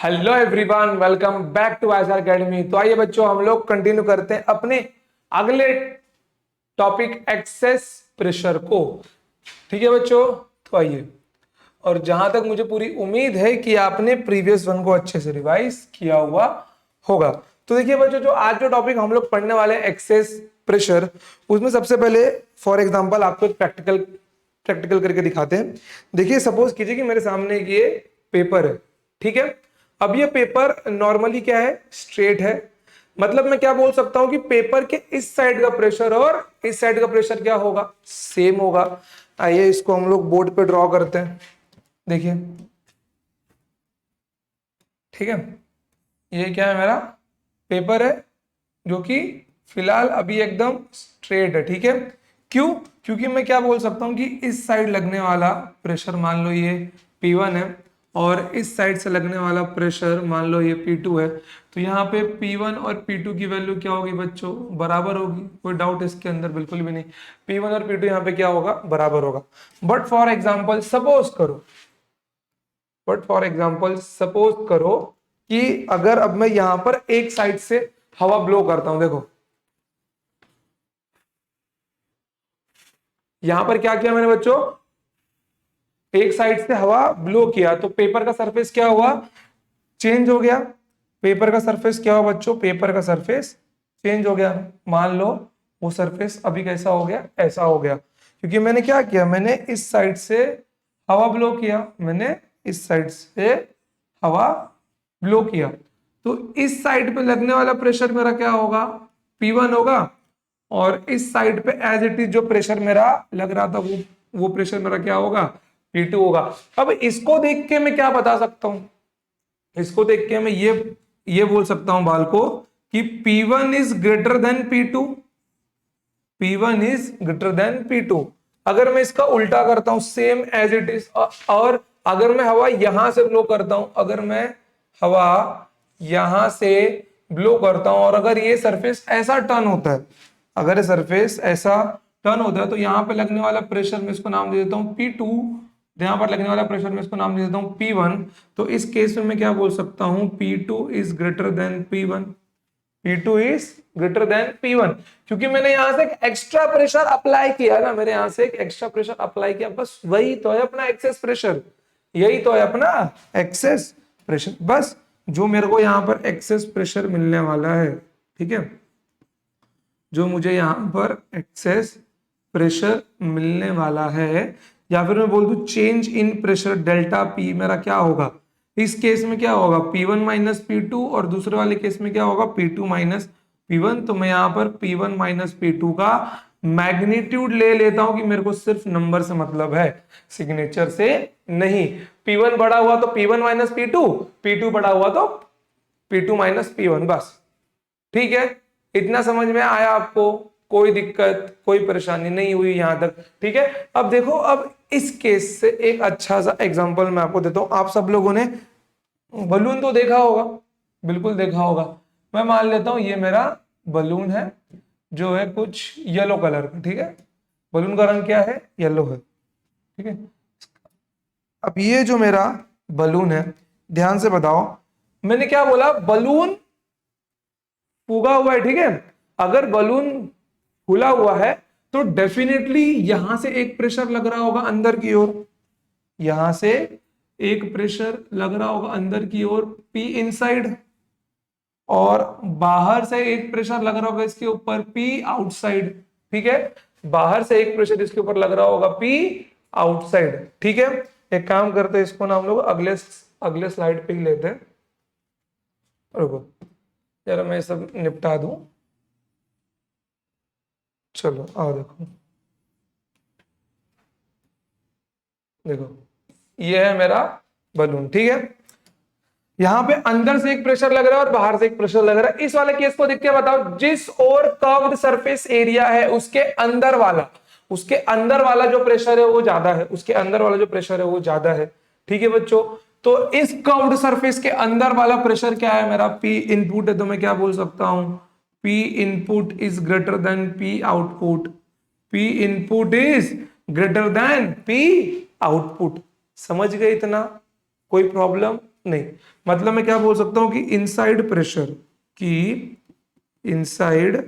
Hello everyone, welcome back to ISR Academy. तो आइए बच्चों, हम लोग कंटिन्यू करते हैं अपने अगले टॉपिक एक्सेस प्रेशर को। ठीक है बच्चों, तो आइए। और जहां तक मुझे पूरी उम्मीद है कि आपने प्रीवियस वन को अच्छे से रिवाइज किया हुआ होगा। तो देखिए बच्चों, जो आज जो टॉपिक हम लोग पढ़ने वाले हैं एक्सेस प्रेशर, उसमें सबसे पहले फॉर एग्जांपल आपको एक प्रैक्टिकल करके दिखाते हैं। देखिए, सपोज कीजिए कि मेरे सामने ये पेपर है। ठीक है, अब ये पेपर नॉर्मली क्या है, स्ट्रेट है। मतलब मैं क्या बोल सकता हूं कि पेपर के इस साइड का प्रेशर और इस साइड का प्रेशर क्या होगा, सेम होगा। आइए इसको हम लोग बोर्ड पे ड्रॉ करते हैं। देखिए, ठीक है, ये क्या है, मेरा पेपर है जो कि फिलहाल अभी एकदम स्ट्रेट है। ठीक है, क्यों? क्योंकि मैं क्या बोल सकता हूं कि इस साइड लगने वाला प्रेशर मान लो ये P1 है और इस साइड से लगने वाला प्रेशर मान लो ये P2 है। तो यहाँ पे P1 और P2 की वैल्यू क्या होगी बच्चों, बराबर होगी। कोई डाउट इसके अंदर बिल्कुल भी नहीं। P1 और P2 यहाँ पे क्या होगा, बराबर होगा। बट फॉर एग्जाम्पल सपोज करो कि अगर अब मैं यहां पर एक साइड से हवा ब्लो करता हूं। देखो, यहां पर क्या किया मैंने बच्चों, एक साइड से हवा ब्लो किया तो पेपर का सरफेस क्या हुआ, चेंज हो गया। पेपर का सरफेस क्या हुआ बच्चों, पेपर का सरफेस चेंज हो गया। मान लो वो सरफेस अभी कैसा हो गया, ऐसा हो गया, क्योंकि मैंने क्या किया, मैंने इस साइड से हवा ब्लो किया। मैंने इस साइड से हवा ब्लो किया तो इस साइड पे लगने वाला प्रेशर मेरा क्या होगा, P1 होगा। और इस साइड पे एज इट इज जो प्रेशर मेरा लग रहा था वो प्रेशर मेरा क्या होगा, P2 होगा। अब इसको देख के मैं क्या बता सकता हूं, इसको देख के मैं ये बोल सकता हूं बाल को कि P1 is greater than P2। P1 is greater than P2। अगर मैं इसका उल्टा करता हूं, सेम एज इट इज, और अगर मैं हवा यहां से ब्लो करता हूं, अगर मैं हवा यहां से ब्लो करता हूं और अगर ये सरफेस ऐसा टर्न होता है, अगर ये सरफेस ऐसा टर्न होता है तो यहां पे लगने वाला प्रेशर मैं इसको नाम दे देता हूं P2। यहां पर लगने वाला प्रेशर मैं इसको नाम दे देता हूं P1। तो इस केस में मैं क्या बोल सकता हूं, P2 is greater than P1। P2 is greater than P1, क्योंकि मैंने यहां से एक एक्स्ट्रा प्रेशर अप्लाई किया ना, मेरे यहां से एक एक्स्ट्रा प्रेशर अप्लाई किया। बस वही तो है अपना एक्सेस प्रेशर, यही तो है अपना एक्सेस प्रेशर। बस जो मेरे को यहां पर एक्सेस प्रेशर मिलने वाला है, ठीक है, जो मुझे यहां पर एक्सेस प्रेशर मिलने वाला है, या फिर मैं बोल दूं change in pressure delta P मेरा क्या होगा, इस केस में क्या होगा P1 माइनस P2 और दूसरे वाले केस में क्या होगा P2 माइनस P1। तो मैं यहां पर P1 माइनस P2 का मैग्नीट्यूड ले लेता हूं कि मेरे को सिर्फ नंबर से मतलब है, सिग्नेचर से नहीं। P1 बड़ा हुआ तो P1 माइनस P2, P2 बड़ा हुआ तो P2 माइनस P1। बस ठीक है, इतना समझ में आया आपको, कोई दिक्कत कोई परेशानी नहीं हुई यहां तक। ठीक है, अब देखो, अब इस केस से एक अच्छा सा एग्जांपल मैं आपको देता हूं। आप सब लोगों ने बलून तो देखा होगा, बिल्कुल देखा होगा। मैं मान लेता हूं ये मेरा बलून है जो है कुछ येलो कलर का। ठीक है, बलून का रंग क्या है, येलो है। ठीक है, अब ये जो मेरा बलून है, ध्यान से बताओ, मैंने क्या बोला, बलून फूगा हुआ है। ठीक है, अगर बलून फूला हुआ है तो डेफिनेटली यहां से एक प्रेशर लग रहा होगा अंदर की ओर, यहां से एक प्रेशर लग रहा होगा अंदर की ओर P इनसाइड, और बाहर से एक प्रेशर लग रहा होगा इसके ऊपर P आउटसाइड। ठीक है, बाहर से एक प्रेशर इसके ऊपर लग रहा होगा P आउटसाइड। ठीक है, एक काम करते हैं, इसको ना हम लोग अगले अगले स्लाइड पे ही लेते हैं। रुको जरा मैं सब निपटा दूं। चलो आओ, देखो देखो, ये है मेरा बलून। ठीक है, यहां पे अंदर से एक प्रेशर लग रहा है और बाहर से एक प्रेशर लग रहा है। इस वाले केस को देख के बताओ, जिस और कर्व्ड सरफेस एरिया है उसके अंदर वाला जो प्रेशर है वो ज्यादा है, उसके अंदर वाला जो प्रेशर है वो ज्यादा है। ठीक है बच्चों, तो इस कर्व्ड सरफेस के अंदर वाला प्रेशर क्या है मेरा, P इनपुट है। तो मैं क्या बोल सकता हूं, P input is greater than P output. P input is greater than P output. समझ गए इतना, कोई प्रॉब्लम? नहीं, मतलब मैं क्या बोल सकता हूं कि इनसाइड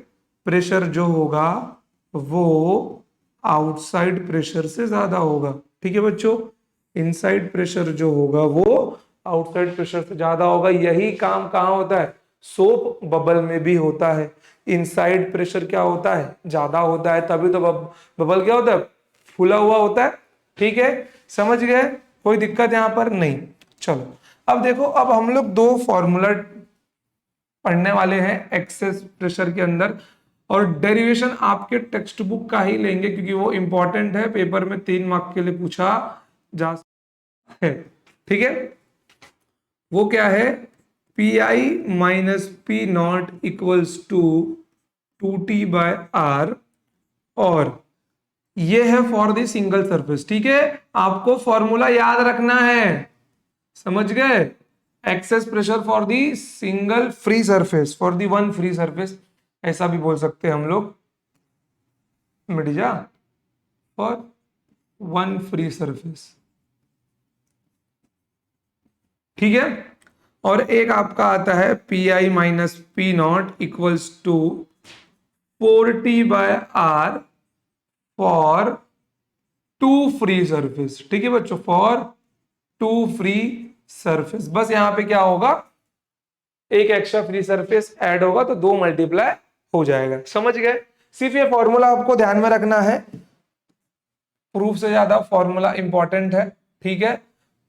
प्रेशर जो होगा वो आउटसाइड प्रेशर से ज्यादा होगा। ठीक है बच्चों, इनसाइड प्रेशर जो होगा वो आउटसाइड प्रेशर से ज्यादा होगा। यही काम कहाँ होता है, सोप बबल में भी होता है। इनसाइड प्रेशर क्या होता है, ज्यादा होता है, तभी तो बबल क्या होता है, फूला हुआ होता है। ठीक है, समझ गए, कोई दिक्कत यहां पर नहीं। चलो अब देखो, अब हम लोग दो फॉर्मूला पढ़ने वाले हैं एक्सेस प्रेशर के अंदर, और डेरिवेशन आपके टेक्स्ट बुक का ही लेंगे क्योंकि वो इंपॉर्टेंट है, पेपर में 3 मार्क के लिए पूछा जा सकता है। ठीक है, वो क्या है, P I minus P naught equals to 2T/R, और ये है फॉर द सिंगल सरफेस। ठीक है, आपको फॉर्मूला याद रखना है, समझ गए, excess pressure for the single free surface, for the one free surface, ऐसा भी बोल सकते हैं हम लोग, मिट जा, फॉर वन फ्री सरफेस। ठीक है, और एक आपका आता है P I minus P naught equals to 4T/R for two free surface. ठीक है बच्चों, फॉर टू फ्री सरफेस। बस यहां पे क्या होगा, एक एक्स्ट्रा फ्री सरफेस ऐड होगा तो 2 मल्टीप्लाई हो जाएगा। समझ गए, सिर्फ ये फॉर्मूला आपको ध्यान में रखना है, प्रूफ से ज्यादा फॉर्मूला इंपॉर्टेंट है। ठीक है,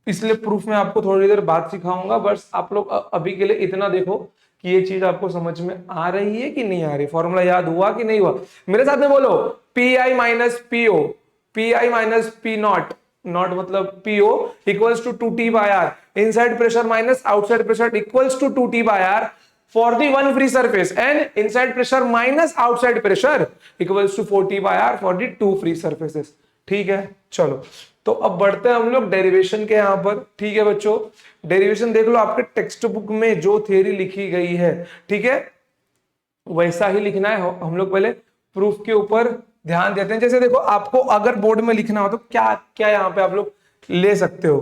इसलिए प्रूफ में आपको थोड़ी देर बाद सिखाऊंगा, बस आप लोग अभी के लिए इतना देखो कि ये चीज आपको समझ में आ रही है कि नहीं आ रही, फॉर्मूला याद हुआ कि नहीं हुआ। मेरे साथ में बोलो, P I minus PO, P I minus P naught, naught मतलब PO, equals to 2T/R, inside pressure minus outside pressure equals to 2T/R for the one free surface, and inside pressure minus outside pressure equals to 4T/R for the two free surfaces। ठीक है, चलो तो अब बढ़ते हैं हम लोग derivation के यहां पर। ठीक है बच्चों, डेरिवेशन देख लो, आपके टेक्स्ट बुक में जो थ्योरी लिखी गई है, ठीक है, वैसा ही लिखना है। हम लोग पहले प्रूफ के ऊपर ध्यान देते हैं। जैसे देखो, आपको अगर बोर्ड में लिखना हो तो क्या क्या यहां पे आप लोग ले सकते हो,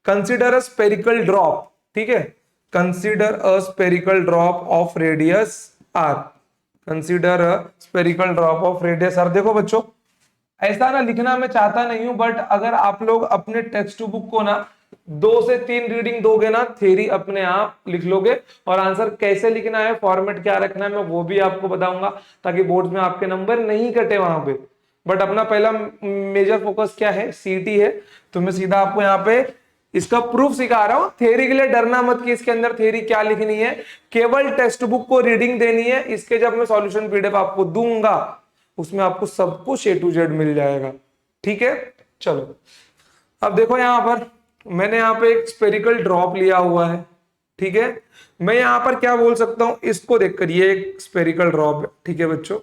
कंसिडर अ स्पेरिकल ड्रॉप। ठीक है, consider a spherical drop of radius r, consider a spherical drop of radius r। देखो बच्चों, ऐसा ना लिखना मैं चाहता नहीं हूं, बट अगर आप लोग अपने टेक्स्ट बुक को ना 2 से 3 रीडिंग दोगे ना, थ्योरी अपने आप लिख लोगे। और आंसर कैसे लिखना है, फॉर्मेट क्या रखना है, मैं वो भी आपको बताऊंगा, ताकि बोर्ड में आपके नंबर नहीं कटे वहां पे। बट अपना पहला मेजर फोकस क्या है, सीटी है, तो मैं सीधा आपको यहाँ पे इसका प्रूफ सिखा रहा हूं। थ्योरी के लिए डरना मत कि इसके अंदर थ्योरी क्या लिखनी है, केवल टेक्स्ट बुक को रीडिंग देनी है। इसके जब मैं सॉल्यूशन पीडीएफ आपको दूंगा, उसमें आपको सब कुछ A to Z मिल जाएगा। ठीक है, चलो अब देखो, यहां पर मैंने यहां पे एक स्पेरिकल ड्रॉप लिया हुआ है। ठीक है, मैं यहां पर क्या बोल सकता हूं, इसको देखकर, ये एक स्पेरिकल ड्रॉप है। ठीक है बच्चों,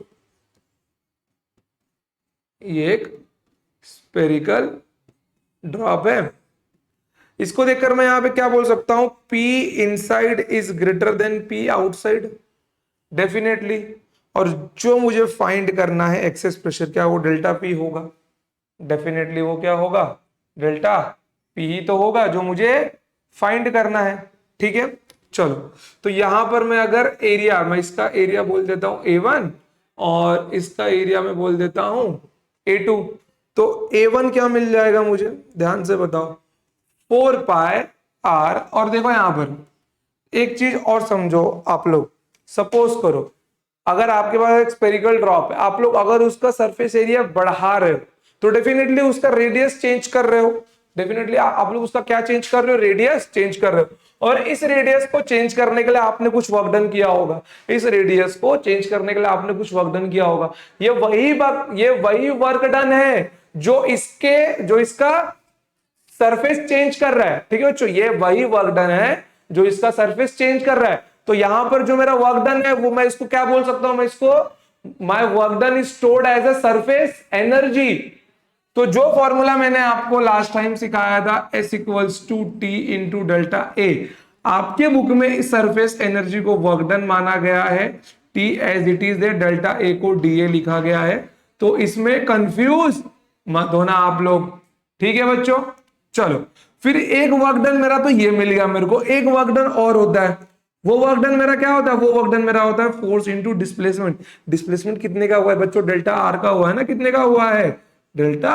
ये एक स्पेरिकल ड्रॉप है। इसको देखकर मैं यहां पे क्या बोल सकता हूं, P inside is greater than P outside, definitely. और जो मुझे फाइंड करना है एक्सेस प्रेशर, क्या वो डेल्टा P होगा, डेफिनेटली वो क्या होगा, डेल्टा P ही तो होगा जो मुझे फाइंड करना है। ठीक है, चलो तो यहां पर मैं अगर एरिया, मैं इसका एरिया बोल देता हूं A1 और इसका एरिया मैं बोल देता हूं A2, तो A1 क्या मिल जाएगा मुझे, ध्यान से बताओ, 4πr। और देखो यहां पर एक चीज और समझो आप लोग, सपोज करो अगर आपके पास एक स्पेरिकल ड्रॉप है, आप लोग अगर उसका सरफेस एरिया बढ़ा रहे हो तो डेफिनेटली उसका रेडियस चेंज कर रहे हो, डेफिनेटली आप लोग उसका क्या चेंज कर रहे हो, रेडियस चेंज कर रहे हो। और इस रेडियस को चेंज करने के लिए आपने कुछ वर्क डन किया होगा, इस रेडियस को चेंज करने के लिए आपने कुछ वर्क डन किया होगा। ये वही वर्क डन है जो इसका सरफेस चेंज कर रहा है। ठीक है बच्चों, ये वही वर्क डन है जो इसका सरफेस चेंज कर रहा है। तो यहां पर जो मेरा वर्क डन है वो मैं इसको क्या बोल सकता हूं, मैं इसको my work done is stored as a surface energy. तो जो फॉर्मूला मैंने आपको लास्ट टाइम सिखाया था, S equals to T into delta A, आपके बुक में इस सरफेस एनर्जी को वर्क डन माना गया है, T as it is, delta A को DA लिखा गया है। तो इसमें कंफ्यूज मत होना आप लोग। ठीक है बच्चों, चलो फिर एक वर्क डन मेरा तो ये मिल गया मेरे को, एक वर्क डन और होता है, वो वर्क डन मेरा क्या होता है, वो वर्क डन मेरा होता है फोर्स इनटू डिस्प्लेसमेंट। डिस्प्लेसमेंट कितने का हुआ है बच्चों, डेल्टा आर का हुआ है ना, कितने का हुआ है, डेल्टा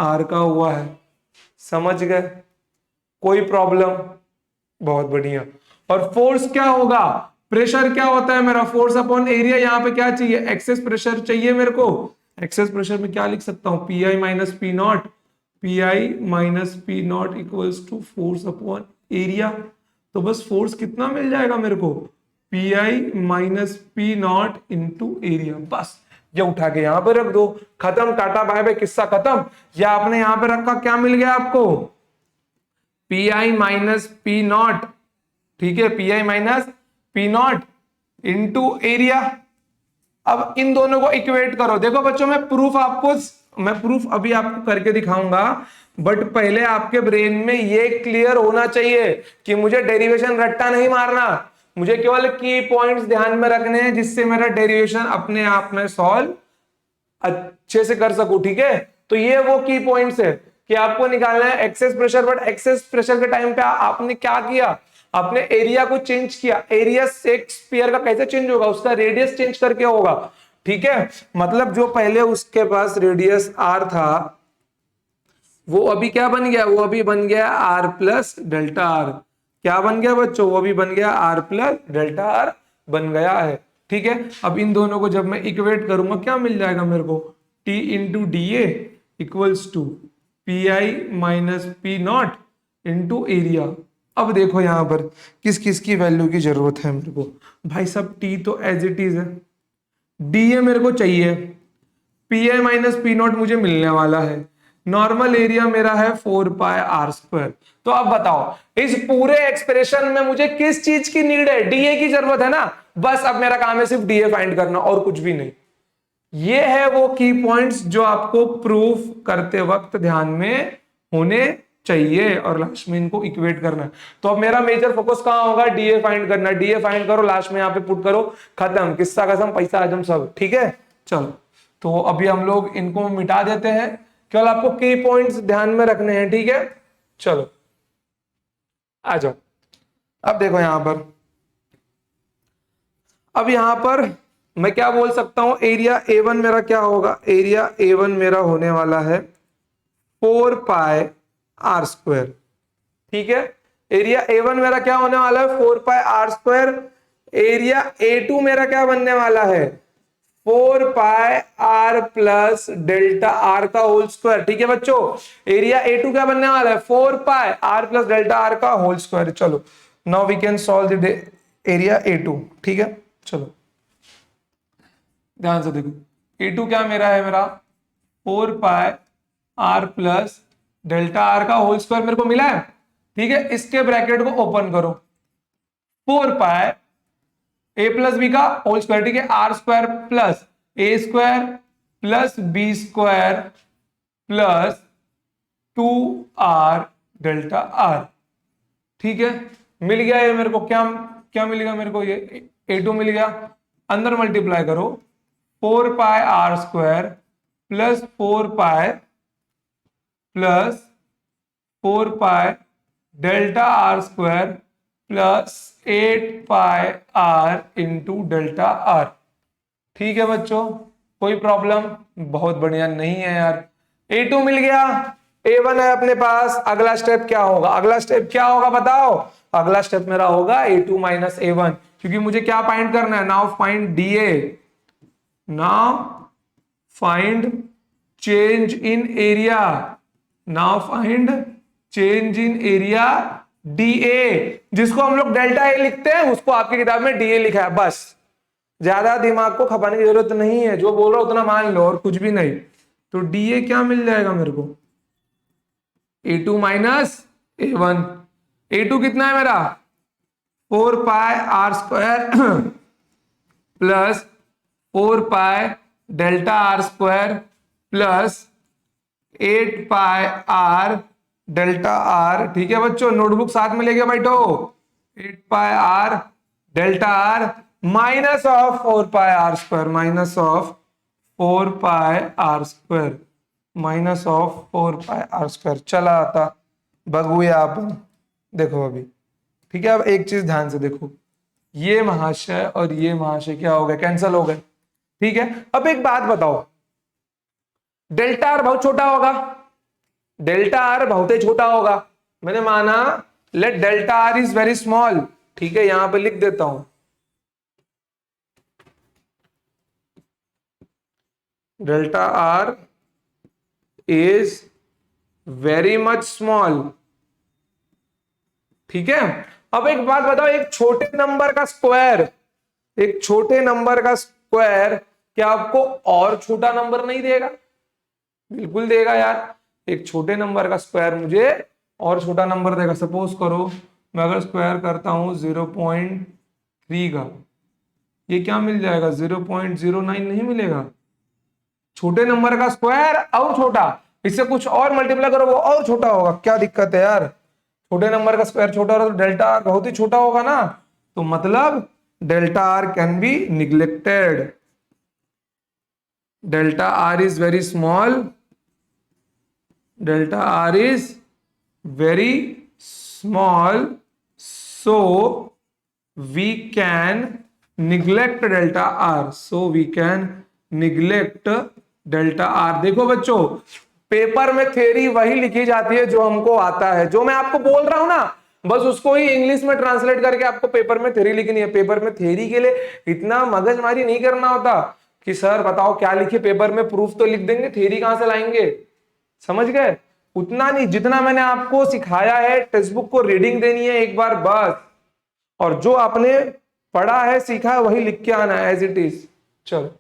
आर का हुआ है। समझ गए, कोई प्रॉब्लम, बहुत बढ़िया। और फोर्स क्या होगा, प्रेशर क्या होता है मेरा, फोर्स अपॉन एरिया। यहाँ पे क्या चाहिए, एक्सेस प्रेशर चाहिए मेरे को। एक्सेस प्रेशर में क्या लिख सकता हूं, P I minus P naught, P I minus P naught equals to force upon area. तो बस फोर्स कितना मिल जाएगा मेरे को, P I minus P naught into area. बस ये उठा के यहां पे रख दो, खत्म, टाटा बाय बाय, किस्सा खत्म। या आपने यहां पे रखा, क्या मिल गया आपको, P I minus P naught, ठीक है, P I minus P naught into area. अब इन दोनों को इक्वेट करो। देखो बच्चों, मैं प्रूफ अभी आपको करके दिखाऊंगा, बट पहले आपके ब्रेन में ये क्लियर होना चाहिए कि मुझे डेरिवेशन रट्टा नहीं मारना, मुझे केवल की पॉइंट्स ध्यान में रखने हैं जिससे मेरा डेरिवेशन अपने आप में सॉल्व अच्छे से कर सकूं, ठीक है। तो ये वो की पॉइंट्स है कि आपको निकालना है excess pressure, but excess pressure के टाइम पे आपने क्या किया, आपने एरिया को चेंज किया। एरिया एक स्फीयर का कैसे चेंज होगा, उसका रेडियस चेंज करके होगा, ठीक है। मतलब जो पहले उसके पास रेडियस आर था, वो अभी क्या बन गया, वो अभी बन गया आर प्लस डेल्टा आर। क्या बन गया बच्चों, वो भी बन गया आर प्लस डेल्टा आर बन गया है, ठीक है। अब इन दोनों को जब मैं इक्वेट करूंगा, क्या मिल जाएगा मेरे को, T into D A equals to P I minus P naught into area. अब देखो यहां पर किस किस की वैल्यू की जरूरत है मेरे को, भाई सब टी तो एज इट इज है, डी ए मेरे को चाहिए, P I minus P not मुझे मिलने वाला है, नॉर्मल एरिया मेरा है 4 पाई आर स्क्वायर। तो अब बताओ इस पूरे एक्सप्रेशन में मुझे किस चीज की नीड है, डीए की जरूरत है ना। बस अब मेरा काम है सिर्फ डीए फाइंड करना और कुछ भी नहीं। ये है वो की पॉइंट्स जो आपको प्रूफ करते वक्त ध्यान में होने चाहिए, और लास्ट में इनको इक्वेट करना है। तो अब मेरा मेजर फोकस कहां होगा, डीए फाइंड करना, डीए फाइंड करो, लास्ट में यहां पे पुट करो, खत्म, किस्सा खत्म, पैसा आजम सब, ठीक है। चलो तो अभी हम लोग इनको मिटा देते हैं, केवल आपको की पॉइंट्स ध्यान में रखने हैं, ठीक है। चलो आ जाओ। अब देखो यहां पर, अब यहां पर मैं क्या बोल सकता हूं, एरिया A1 मेरा क्या होगा, एरिया A1 मेरा होने वाला है 4 पाई आर स्क्वायर, ठीक है। एरिया A1 मेरा क्या होने वाला है, 4 pi R square. Area A2 मेरा क्या बनने वाला है, 4 pi R plus delta R का होल स्क्वायर, ठीक है बच्चों। एरिया A2 क्या बनने वाला है, 4 pi R plus delta R का होल स्क्वायर। चलो now we can solve the area A2, ठीक है। चलो ध्यान से देखो, A2 क्या मेरा है, मेरा 4 pi R plus delta R का होल स्क्वायर मेरे को मिला है, ठीक है। इसके ब्रैकेट को ओपन करो, 4 पाई ए प्लस बी का होल स्क्वायर, ठीक है, R square plus A square plus B square plus 2r delta R, ठीक है। मिल गया ये मेरे को, क्या क्या मिलेगा मेरे को, ये A2 मिल गया। अंदर मल्टीप्लाई करो, 4 pi R square plus 4 pi plus 4 pi delta R square plus 8 pi R into delta R, ठीक है बच्चों। कोई प्रॉब्लम, बहुत बढ़िया, नहीं है यार। A2 मिल गया, A1 है अपने पास। अगला स्टेप क्या होगा, अगला स्टेप क्या होगा बताओ, अगला स्टेप मेरा होगा A2 माइनस A1, क्योंकि मुझे क्या फाइंड करना है, now find DA, now find change in area, now find change in area DA, जिसको हम लोग डेल्टा ए लिखते हैं उसको आपकी किताब में DA लिखा है। बस ज्यादा दिमाग को खपाने की जरूरत नहीं है, जो बोल रहा हूं उतना मान लो और कुछ भी नहीं। तो DA क्या मिल जाएगा मेरे को, A2 माइनस A1। A2 कितना है मेरा, 4 pi R square plus 4 pi delta R square plus 8 pi R delta R, ठीक है बच्चों। नोटबुक साथ में लेके बैठो, 8 pi R delta R minus of 4 pi R square, minus of 4 pi R square, minus of 4 pi R square चला आता। बगुयापन। देखो अभी, ठीक है, अब एक चीज ध्यान से देखो, ये महाशय और ये महाशय क्या हो गए, कैंसल हो गए। ठीक है, अब एक बात बताओ, डेल्टा आर बहुत छोटा होगा, डेल्टा आर बहुत ही छोटा होगा, मैंने माना let delta R is very small. ठीक है, यहां पे लिख देता हूं, delta R is very much small. ठीक है, अब एक बात बताओ, एक छोटे नंबर का स्क्वायर, एक छोटे नंबर का स्क्वायर क्या आपको और छोटा नंबर नहीं देगा? बिल्कुल देगा यार, एक छोटे नंबर का स्क्वायर मुझे और छोटा नंबर देगा। सपोज करो मैं अगर स्क्वायर करता हूं 0.3 का, ये क्या मिल जाएगा, 0.09 नहीं मिलेगा। छोटे नंबर का स्क्वायर और छोटा, इससे कुछ और मल्टीप्लाई करो वो और छोटा होगा, क्या दिक्कत है यार? छोटे नंबर का स्क्वायर छोटा होगा तो डेल्टा आर बहुत ही छोटा होगा ना, तो मतलब delta R can be neglected, delta R is very small, delta R is very small, so we can neglect delta r, so we can neglect delta r। देखो बच्चों, पेपर में थ्योरी वही लिखी जाती है जो हमको आता है, जो मैं आपको बोल रहा हूं ना, बस उसको ही इंग्लिश में ट्रांसलेट करके आपको पेपर में थ्योरी लिखनी है। पेपर में थ्योरी के लिए इतना मगजमारी नहीं करना होता कि सर बताओ क्या लिखे पेपर में, प्रूफ तो लिख देंगे, थ्योरी कहां से लाएंगे, समझ गए? उतना नहीं, जितना मैंने आपको सिखाया है, टेक्स्ट बुक को रीडिंग देनी है एक बार बस, और जो आपने पढ़ा है सीखा है वही लिख के आना है एज इट इज। चलो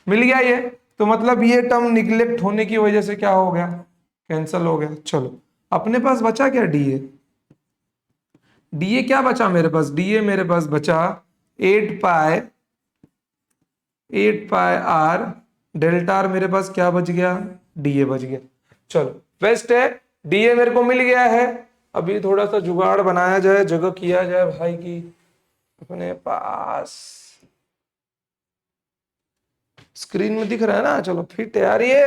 मिल गया ये, तो मतलब ये टर्म निग्लेक्ट होने की वजह से क्या हो गया, कैंसल हो गया। चलो अपने पास बचा क्या, डीए, डीए क्या बचा मेरे पास, डीए मेरे पास बचा 8 पाई आर, डेल्टा आर मेरे पास क्या बच गया, डीए बच गया। चलो बेस्ट है, डीए मेरे को मिल गया है। अभी थोड़ा सा जुगाड़ बनाया जाए, जगह किया जाए भाई की अपने पास, स्क्रीन में दिख रहा है ना, चलो फिट है यार ये,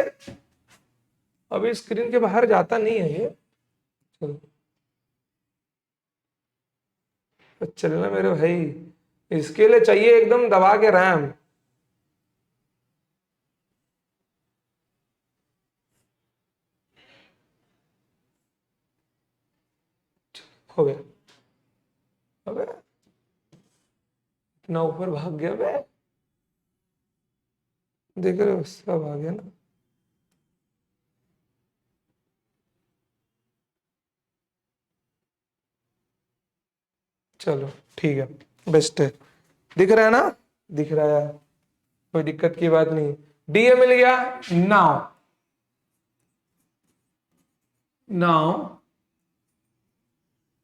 अभी स्क्रीन के बाहर जाता नहीं है ये, चलो चलना मेरे भाई, इसके लिए चाहिए एकदम दबा के रैम। हो गया, अबे इतना ऊपर भाग गया बे, देख रहे हो सब आ गया ना। चलो ठीक है, बेस्ट है, दिख रहा है ना, दिख रहा है, कोई दिक्कत की बात नहीं। डीए मिल गया। Now now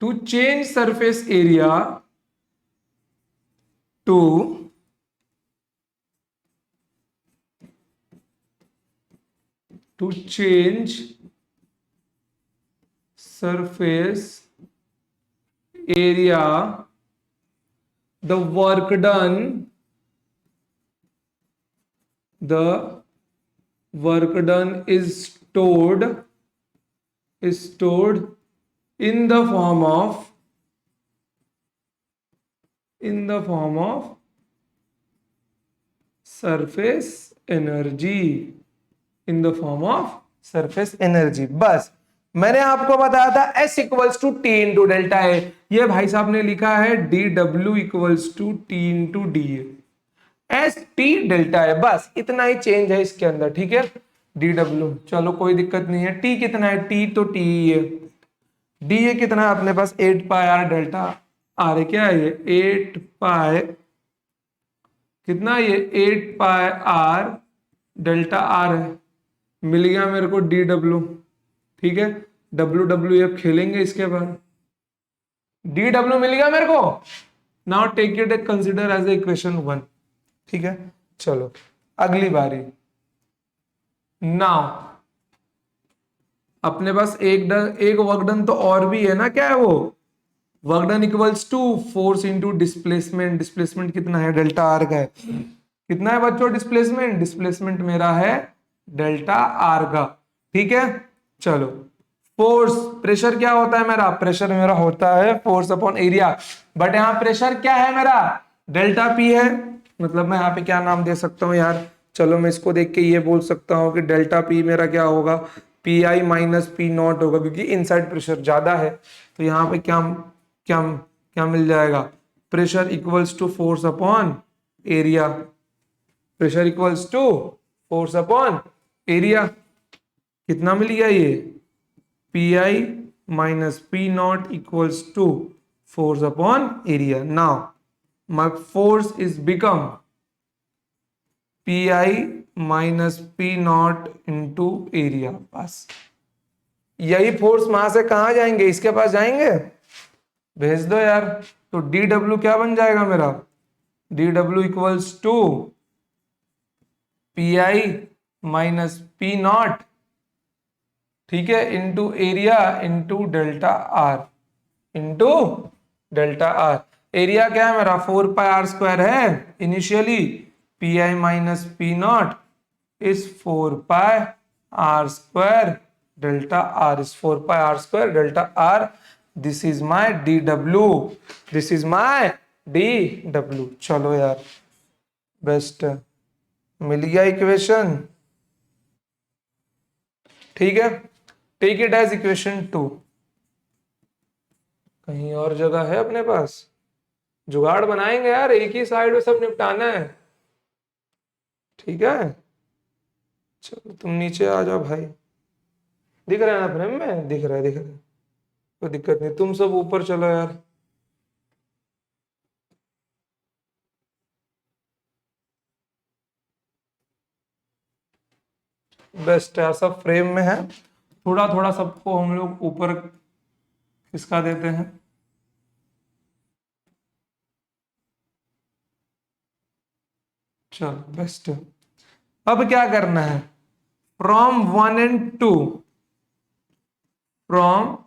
to change surface area to change surface area, the work done is stored in the form of surface energy, in the form of surface energy. बस मैंने आपको बताया था S equals to T into delta A, ये भाई साहब ने लिखा है D W equals to T into D S T delta A, बस इतना ही चेंज है इसके अंदर। ठीक है, डी डब्ल्यू, चलो कोई दिक्कत नहीं है। टी कितना है, टी तो टी है, डी ए कितना है अपने पास 8 पाई आर डेल्टा आर है, क्या है ये 8 पाई, कितना ये 8 पाई आर डेल्टा आर है, मिल गया मेरे को डी डब्ल्यू। ठीक है, डब्ल्यू डब्ल्यू एफ खेलेंगे इसके बाद, डी डब्ल्यू मिल गया मेरे को। Now take it consider as equation 1। ठीक है, चलो अगली बारी। नाउ अपने पास एक वर्क डन तो और भी है ना, क्या है वो, work done equals to force into displacement, displacement कितना है डेल्टा आर का है, कितना है बच्चों डिस्प्लेसमेंट मेरा है डेल्टा आर का। ठीक है, चलो फोर्स, प्रेशर क्या होता है मेरा, प्रेशर मेरा होता है फोर्स अपॉन एरिया, बट यहाँ प्रेशर क्या है मेरा, डेल्टा पी है। मतलब मैं यहाँ पे क्या नाम दे सकता हूँ यार, चलो मैं इसको देख के ये बोल सकता हूँ कि डेल्टा पी मेरा क्या होगा, P I minus P not होगा, क्योंकि इनसाइड प्रेशर ज्यादा है। तो यहाँ पे क्या क्या क्या मिल जाएगा, pressure equals to force upon area, pressure equals to force upon area. कितना मिल गया ये, P I minus P naught equals to force upon area. Now my force is become P I minus P naught into area. बस यही force वहां से कहा जाएंगे, इसके पास जाएंगे, भेज दो यार। तो डी डब्ल्यू क्या बन जाएगा मेरा, D W equals to P I minus P naught, ठीक है, into area into delta R, into delta R. Area क्या है मेरा, 4πr² है initially, P I minus P naught is 4πr², delta R is 4πr² delta R. This is my D W, this is my D W. चलो यार best है, मिल गया equation, ठीक है। Take it as equation 2। कहीं और जगह है अपने पास, जुगाड़ बनाएंगे यार, एक ही साइड में सब निपटाना है, ठीक है। चलो तुम नीचे आ जाओ भाई, दिख रहा है ना फ्रेम में, दिख रहा है दिख रहा है, कोई दिक्कत नहीं, तुम सब ऊपर चलो यार। बेस्ट है, सब फ्रेम में है, थोड़ा थोड़ा सबको हम लोग ऊपर खिसका देते हैं। चलो बेस्ट है। अब क्या करना है, फ्रॉम 1 and 2, फ्रॉम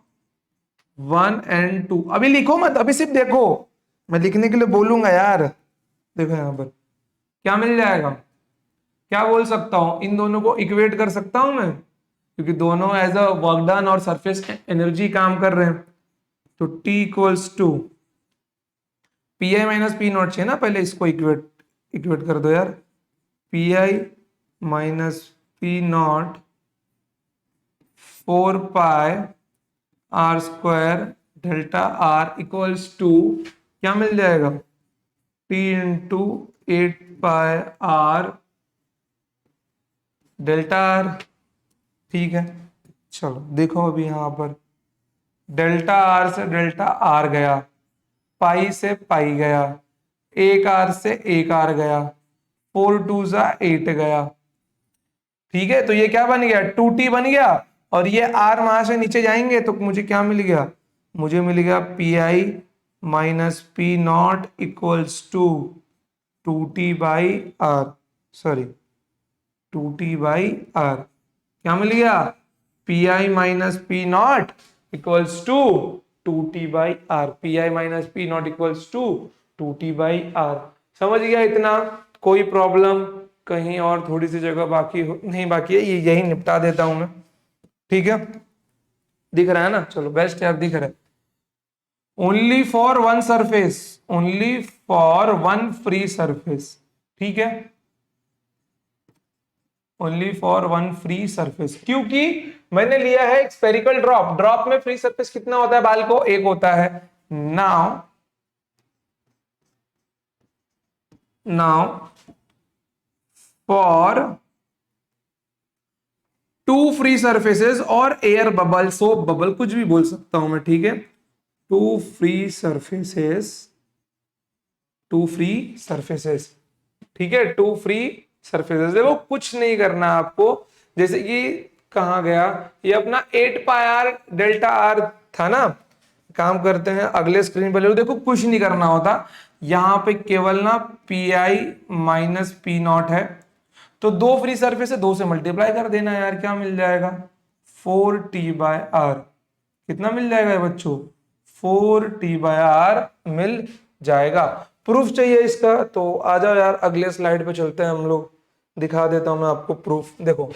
1 and 2, अभी लिखो मत, अभी सिर्फ देखो, मैं लिखने के लिए बोलूंगा यार। देखो यहां पर क्या मिल जाएगा, क्या बोल सकता हूं, इन दोनों को इक्वेट कर सकता हूं मैं, क्योंकि दोनों एज अ वर्क डन और सरफेस एनर्जी काम कर रहे हैं। तो T equals to P I minus P naught चाहिए ना, पहले इसको इक्वेट इक्वेट कर दो यार, P I minus P naught 4πr² delta R equals to क्या मिल जाएगा, T into 8πr delta R, ठीक है। चलो देखो अभी यहां पर डेल्टा आर से डेल्टा आर गया, पाई से पाई गया, एक आर से एक आर गया, 4 2 जा 8 गया, ठीक है। तो ये क्या बन गया, 2t बन गया, और ये r वहां से नीचे जाएंगे तो मुझे क्या मिल गया, मुझे मिल गया P I minus P naught equals to 2t by R, sorry 2t by R, क्या मिल गया, P I minus P naught equals to 2t by R, P I minus P naught equals to 2t by R. समझ गया इतना, कोई problem कहीं और थोड़ी सी जगह बाकी हो, नहीं बाकी है, ये यही निपटा देता हूं मैं, ठीक है। दिख रहा है ना, चलो बेस्ट है, अब दिख रहा है। Only for one surface, only for one free surface, ठीक है, only for one free surface, क्योंकि मैंने लिया है एक स्फेरिकल ड्रॉप, ड्रॉप में फ्री सरफेस कितना होता है बाल को, एक होता है। Now for two free surfaces और एयर बबल, सो बबल कुछ भी बोल सकता हूं मैं, ठीक है। Two free surfaces, two free surfaces, ठीक है, टू फ्री सरफेसेस। देखो कुछ नहीं करना आपको, जैसे कि कहा गया, ये अपना 8πr डेल्टा आर था ना, काम करते हैं अगले स्क्रीन पर, देखो कुछ नहीं करना होता, यहां पे केवल ना P I minus P not है, तो दो फ्री सरफेस है, दो से मल्टीप्लाई कर देना यार, क्या मिल जाएगा 4t बाय आर, कितना मिल जाएगा बच्चों, 4t बाय आर मिल जाएगा। प्रूफ चाहिए इसका, तो आ जाओ यार अगले स्लाइड पे चलते हैं हम लोग, दिखा देता हूं मैं आपको प्रूफ। देखो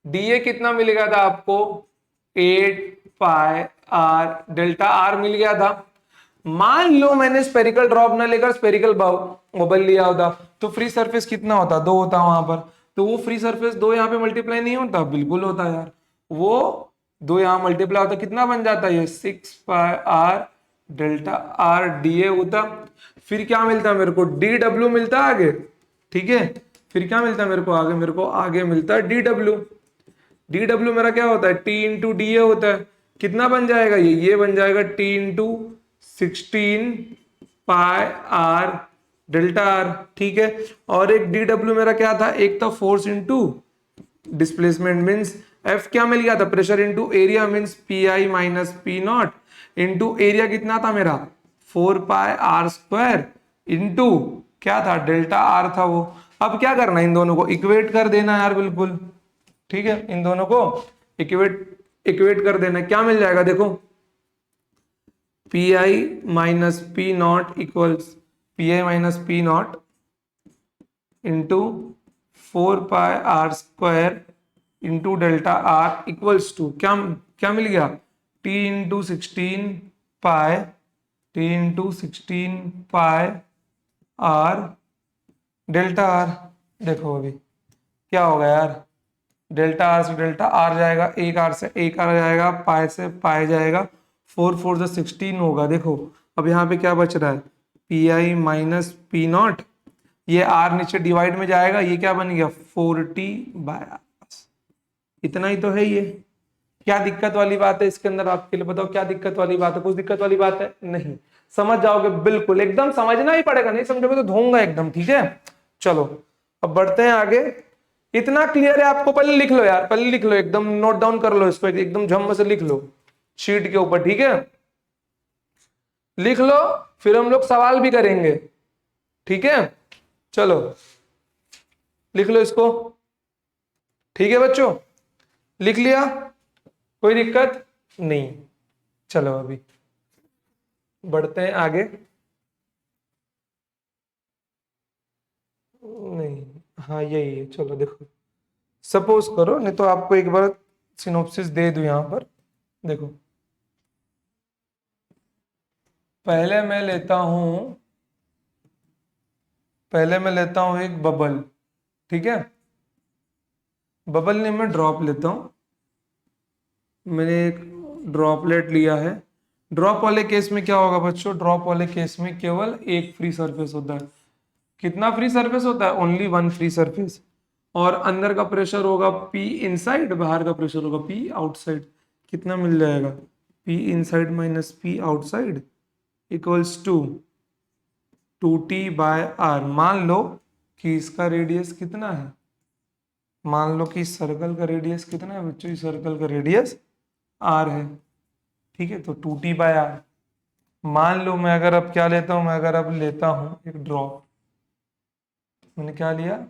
डीए कितना मिल गया था आपको, 8 पाई r डेल्टा r मिल गया था। मान लो मैंने स्पेरिकल ड्रॉप ना लेकर स्पेरिकल बबल लिया होता, तो फ्री सरफेस कितना होता, 2 होता वहां पर। तो वो फ्री सरफेस 2 यहाँ पे मल्टीप्लाई नहीं होता, बिल्कुल होता यार। वो 2 यहाँ मल्टीप्लाई होता, कितना बन जाता ये 6 पाई r डेल्टा r dA होता। फिर क्या मिलता मेरे को, dw मिलता आगे, ठीक है। फिर क्या मिलता मेरे को आगे, मेरे को आगे मिलता है dw। dw मेरा क्या होता है, t इंटू डी ए होता है। कितना बन जाएगा ये बन जाएगा t into 16 pi r delta r, ठीक है। और एक dw मेरा क्या था, एक था force into displacement, means F क्या मिल गया था, pressure into area, means P I minus P naught into area कितना था मेरा 4 पाई r² इंटू क्या था, डेल्टा r था वो। अब क्या करना है, इन दोनों को इक्वेट कर देना यार, बिल्कुल ठीक है। इन दोनों को इक्वेट कर देना, क्या मिल जाएगा देखो, P I minus P naught equals P I minus P naught into 4 pi r² into delta r equals to क्या क्या मिल गया, t into 16 pi r delta r। देखो अभी क्या होगा यार, डेल्टा r से डेल्टा r जाएगा, एक r से एक r जाएगा, पाई से पाई जाएगा, 4 4 16 होगा। देखो अब यहाँ पे क्या बच रहा है, P I minus P not, ये r नीचे डिवाइड में जाएगा, ये क्या बन गया 40/r। इतना ही तो है ये, क्या दिक्कत वाली बात है इसके अंदर, आपके लिए बताओ क्या दिक्कत वाली बात है, कुछ दिक्कत वाली बात है नहीं, समझ जाओगे बिल्कुल, एकदम समझना ही पड़ेगा, नहीं समझोगे तो धोऊंगा एकदम, ठीक है। चलो अब बढ़ते हैं आगे। इतना क्लियर है आपको, पहले लिख लो यार, पहले लिख लो, एकदम नोट डाउन कर लो इसको, एकदम झम्म से लिख लो शीट के ऊपर, ठीक है। लिख लो, फिर हम लोग सवाल भी करेंगे, ठीक है। चलो लिख लो इसको, ठीक है बच्चों, लिख लिया, कोई दिक्कत नहीं। चलो अभी बढ़ते हैं आगे। नहीं, हाँ यही है, चलो देखो, सपोज करो, नहीं तो आपको एक बार सिनोप्सिस दे दूं यहां पर, देखो पहले मैं लेता हूं एक बबल, ठीक है। बबल ने मैं ड्रॉप लेता हूं, मैंने एक ड्रॉपलेट लिया है। ड्रॉप वाले केस में क्या होगा बच्चों, ड्रॉप वाले केस में केवल एक फ्री सरफेस होता है। कितना फ्री सरफेस होता है, ओनली वन फ्री सरफेस। और अंदर का प्रेशर होगा P इनसाइड, बाहर का प्रेशर होगा P आउटसाइड। कितना मिल जाएगा, P inside minus P outside equals to 2T/r। मान लो कि इसका रेडियस कितना है, मान लो कि इस सर्कल का रेडियस कितना है बच्चों, इस सर्कल का रेडियस r है, ठीक है। तो 2T/r। मान लो मैं अगर अब क्या लेता हूं, मैं अगर अब लेता हूं एक ड्रॉप, मैंने क्या लिया,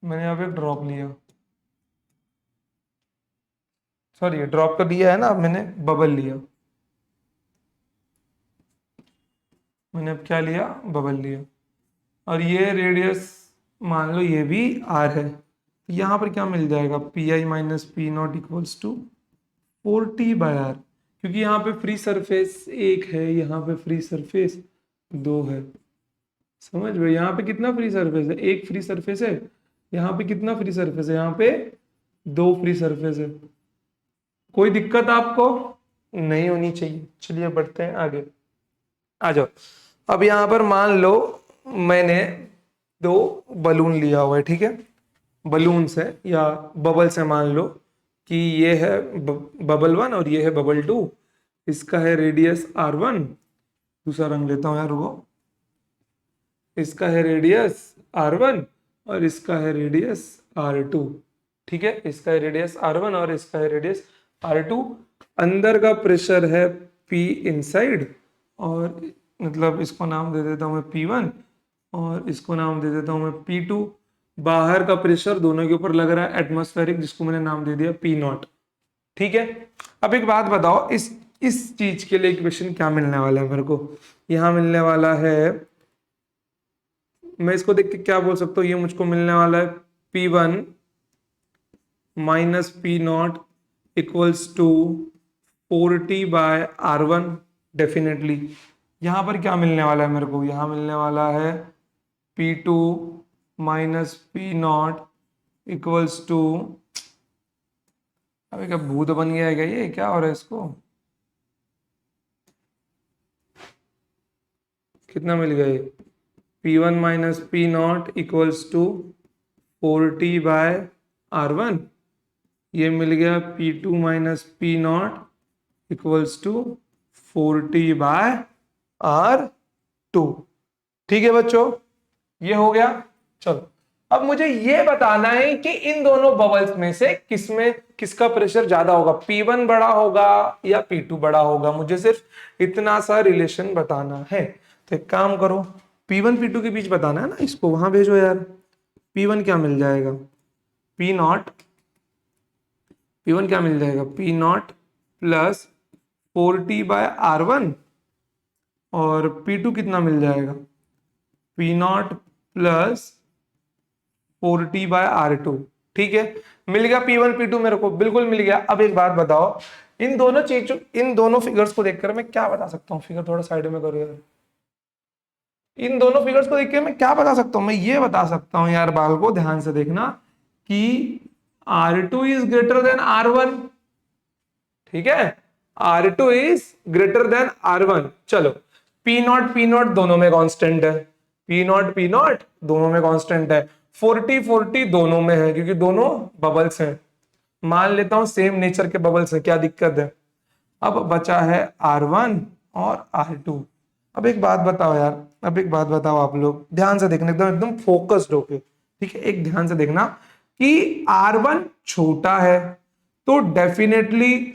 मैंने अब एक ड्रॉप लिया, सॉरी ड्रॉप तो लिया है ना, अब मैंने बबल लिया, मैंने अब क्या लिया, बबल लिया। और ये रेडियस मान लो ये भी r है, तो यहाँ पर क्या मिल जाएगा, P I minus P naught equals to 4T/r। क्योंकि यहाँ पे फ्री सरफेस एक है, यहाँ पे फ्री सरफेस दो है, समझ गए। यहाँ पे कितना फ्री सरफेस है, एक फ्री सरफेस है। यहाँ पे कितना फ्री सरफेस है, यहाँ पे दो फ्री सरफेस है। कोई दिक्कत आपको नहीं होनी चाहिए। चलिए बढ़ते हैं आगे, आ जाओ। अब यहाँ पर मान लो मैंने दो बलून लिया हुआ है, ठीक है। बलून से या बबल से मान लो कि ये है बबल 1 और ये है बबल 2। इसका है रेडियस r1, दूसरा रंग लेता हूं यार वो, इसका है रेडियस r1 और इसका है रेडियस r2, ठीक है। इसका है रेडियस r1 और इसका है रेडियस r2। अंदर का प्रेशर है P इनसाइड, और मतलब इसको नाम दे देता हूं मैं P1 और इसको नाम दे देता हूं मैं P2। बाहर का प्रेशर दोनों के ऊपर लग रहा है एटमॉस्फेरिक, जिसको मैंने नाम दे दिया P0, ठीक है। अब एक बात बताओ, इस चीज के लिए इक्वेशन क्या मिलने वाला है मेरे को, यहां मिलने वाला है मैं इसको देख के क्या बोल सकता हूँ, ये मुझको मिलने वाला है P1 minus P naught equals to 4t/r1। Definitely यहां पर क्या मिलने वाला है मेरे को, यहां मिलने वाला है P2 minus P naught equals to, अबे क्या भूत बन गया है क्या, ये क्या हो रहा है इसको, कितना मिल गया ये, P1 minus P naught equals to 4t/r1, ये मिल गया P2 minus P naught equals to 4t/r2। ठीक है बच्चों, ये हो गया। चलो अब मुझे ये बताना है कि इन दोनों बबल्स में से किसका प्रेशर ज्यादा होगा, P1 बड़ा होगा या P2 बड़ा होगा, मुझे सिर्फ इतना सा रिलेशन बताना है। तो एक काम करो, P1 P2 के बीच बताना है ना, इसको वहां भेजो यार। P1 क्या मिल जाएगा, P1 क्या मिल जाएगा, P0 प्लस 4t/r1, और P2 कितना मिल जाएगा, P0 प्लस 4t/r2। ठीक है, मिल गया P1 P2 मेरे को, बिल्कुल मिल गया। अब एक बात बताओ, इन दोनों फिगर्स को देखकर मैं क्या बता सकता हूँ, फिगर थोड़ा साइड में करो यार, इन दोनों फिगर्स को देखकर मैं क्या बता सकता हूँ, मैं ये बता सकता हूँ यार, बाल को ध्यान से देखना कि R2 is greater than R1। ठीक है, R2 is greater than R1। चलो P0 दोनों में कांस्टेंट है, P0 दोनों में कांस्टेंट है, 40 दोनों में है क्योंकि दोनों बबल्स हैं, मान लेता हूं सेम नेचर के बबल्स हैं, क्या दिक्कत है। अब बचा है R1 और R2। अब एक बात बताओ यार, अब एक बात बताओ, आप लोग ध्यान से देखना, एकदम एकदम फोकस्ड होके, ठीक है, एक ध्यान से देखना कि R1 छोटा है तो डेफिनेटली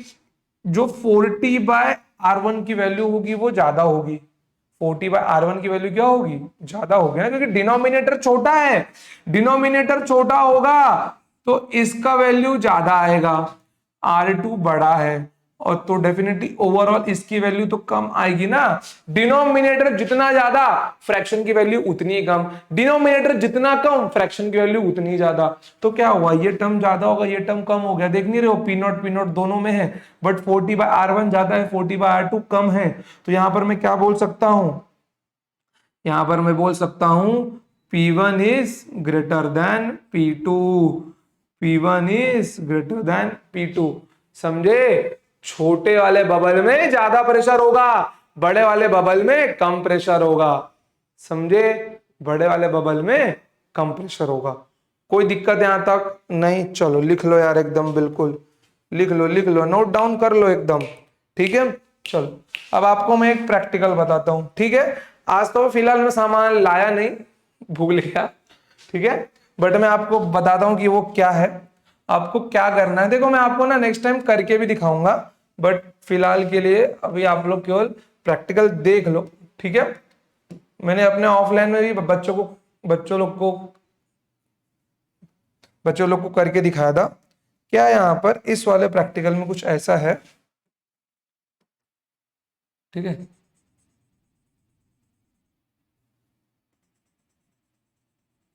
जो 40/r1 की वैल्यू होगी वो ज्यादा होगी, 40/r1 की वैल्यू क्या होगी, ज्यादा होगी ना, क्योंकि डिनोमिनेटर छोटा है, डिनोमिनेटर छोटा होगा तो इसका वैल्यू ज्यादा आएगा, R2 बड़ा है और तो डेफिनेटली ओवरऑल इसकी वैल्यू तो कम आएगी ना। डिनोमिनेटर जितना ज्यादा फ्रैक्शन की वैल्यू उतनी कम, डिनोमिनेटर जितना कम फ्रैक्शन की वैल्यू उतनी ज्यादा। तो क्या हुआ, ये टर्म ज्यादा होगा, ये टर्म कम हो गया, देख नहीं रहे हो, P0 दोनों में है, बट 40/r1 ज्यादा है, 40/r2 कम है। तो यहां पर मैं क्या बोल सकता हूं, यहां पर मैं बोल सकता हूं P1 is greater than P2, P1 is greater than P2। समझे, छोटे वाले बबल में ज्यादा प्रेशर होगा, बड़े वाले बबल में कम प्रेशर होगा। समझे, बड़े वाले बबल में कम प्रेशर होगा। कोई दिक्कत यहां तक नहीं, चलो लिख लो यार एकदम, बिल्कुल लिख लो, नोट डाउन कर लो एकदम। ठीक है, चलो अब आपको मैं एक प्रैक्टिकल बताता हूं। ठीक है, आज तो फिलहाल मैं सामान लाया नहीं, भूल गया, ठीक है, बट मैं आपको बताता हूं कि वो क्या है, आपको क्या करना है। देखो मैं आपको ना नेक्स्ट टाइम करके भी दिखाऊंगा, बट फिलहाल के लिए अभी आप लोग केवल प्रैक्टिकल देख लो। ठीक है, मैंने अपने ऑफलाइन में भी बच्चों लोग को करके दिखाया था। क्या यहाँ पर इस वाले प्रैक्टिकल में कुछ ऐसा है, ठीक है,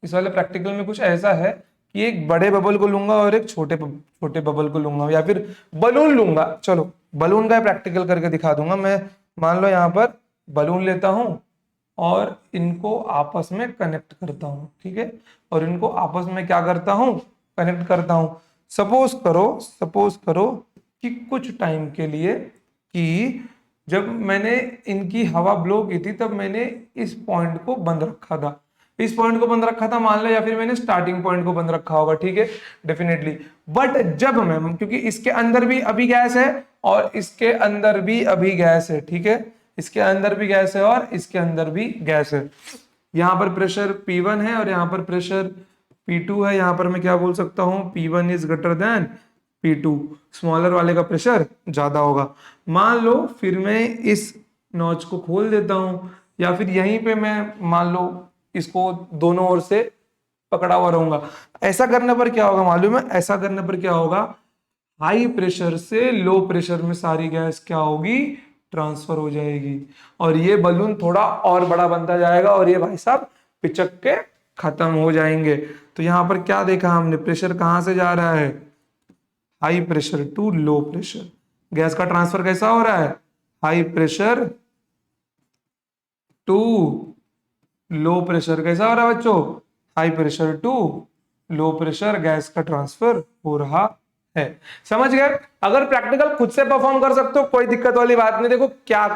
इस वाले प्रैक्टिकल में कुछ ऐसा है कि एक बड़े बबल को लूंगा और एक छोटे बबल को लूंगा, या फिर बलून लूंगा। चलो बलून का प्रैक्टिकल करके दिखा दूंगा मैं। मान लो यहाँ पर बलून लेता हूं और इनको आपस में कनेक्ट करता हूं, ठीक है, और इनको आपस में क्या करता हूं, कनेक्ट करता हूं। सपोज करो कि कुछ टाइम के लिए, कि जब मैंने इनकी हवा ब्लो की थी तब मैंने इस पॉइंट को बंद रखा था, इस पॉइंट को बंद रखा था मान लो, या फिर मैंने स्टार्टिंग पॉइंट को बंद रखा होगा, ठीक है, डेफिनेटली। बट जब मैं, क्योंकि इसके अंदर भी अभी गैस है और इसके अंदर भी अभी गैस है, ठीक है, इसके अंदर भी गैस है और इसके अंदर भी गैस है, यहाँ पर प्रेशर P1 है और यहाँ पर प्रेशर P2 है। यहाँ पर मैं क्या बोल सकता हूँ, P1 is greater than P2, smaller वाले का प्रेशर ज्यादा होगा। मान लो फिर मैं इस नॉच को खोल देता हूं, या फिर यहीं पे मैं मान लो इसको दोनों ओर से पकड़ा हुआ रहूंगा। ऐसा करने पर क्या होगा मालूम है, ऐसा करने पर क्या होगा, हाई प्रेशर से लो प्रेशर में सारी गैस क्या होगी, ट्रांसफर हो जाएगी, और ये बलून थोड़ा और बड़ा बनता जाएगा और ये भाई साहब पिचक के खत्म हो जाएंगे। तो यहां पर क्या देखा हमने, प्रेशर कहां से जा रहा है, high pressure to low pressure. Gas का ट्रांसफर कैसा हो रहा है, high pressure to low pressure. कैसा हो रहा है बच्चों, high pressure to low pressure gas का ट्रांसफर हो रहा है। समझ गए। अगर प्रैक्टिकल खुद से परफॉर्म कर सकते हो कोई दिक्कत वाली बात नहीं। देखो क्या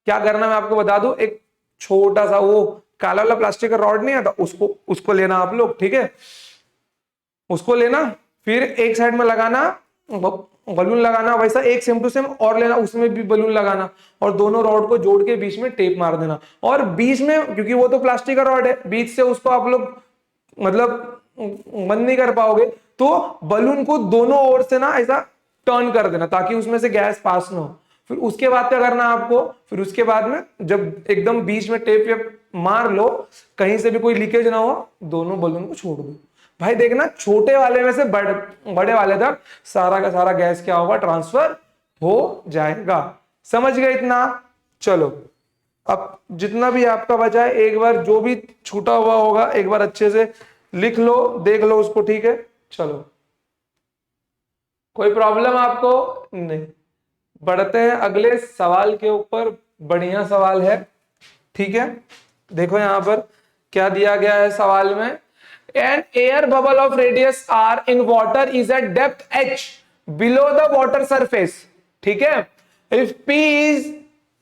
क्या करना मैं आपको बता दूं, एक छोटा सा वो काला वाला प्लास्टिक का रॉड नहीं आता, उसको उसको लेना आप लोग, ठीक है, उसको लेना, फिर एक साइड में लगाना बलून लगाना, वैसा एक सेम टू सेम और लेना, उसमें भी बलून लगाना, और दोनों रॉड को जोड़ के बीच में टेप मार देना। और बीच में, क्योंकि वो तो प्लास्टिक का रॉड है, बीच से उसको आप लोग मतलब बंद नहीं कर पाओगे, तो बलून को दोनों ओर से ना ऐसा टर्न कर देना ताकि उसमें से गैस पास ना हो। फिर उसके बाद क्या करना आपको, फिर उसके बाद में जब एकदम बीच में टेप वेप मार लो, कहीं से भी कोई लीकेज ना हो, दोनों बलून को छोड़ दो। भाई देखना छोटे वाले में से बड़े वाले तक सारा का सारा गैस क्या होगा, ट्रांसफर हो जाएगा। समझ गए इतना। चलो अब जितना भी आपका बचा है, एक बार जो भी छूटा हुआ होगा एक बार अच्छे से लिख लो, देख लो उसको, ठीक है। चलो कोई प्रॉब्लम आपको नहीं। बढ़ते हैं अगले सवाल के ऊपर। बढ़िया सवाल है, ठीक है। देखो यहां पर क्या दिया गया है सवाल में, an air bubble of radius R in water is at depth h below the water surface, ठीक है। If p is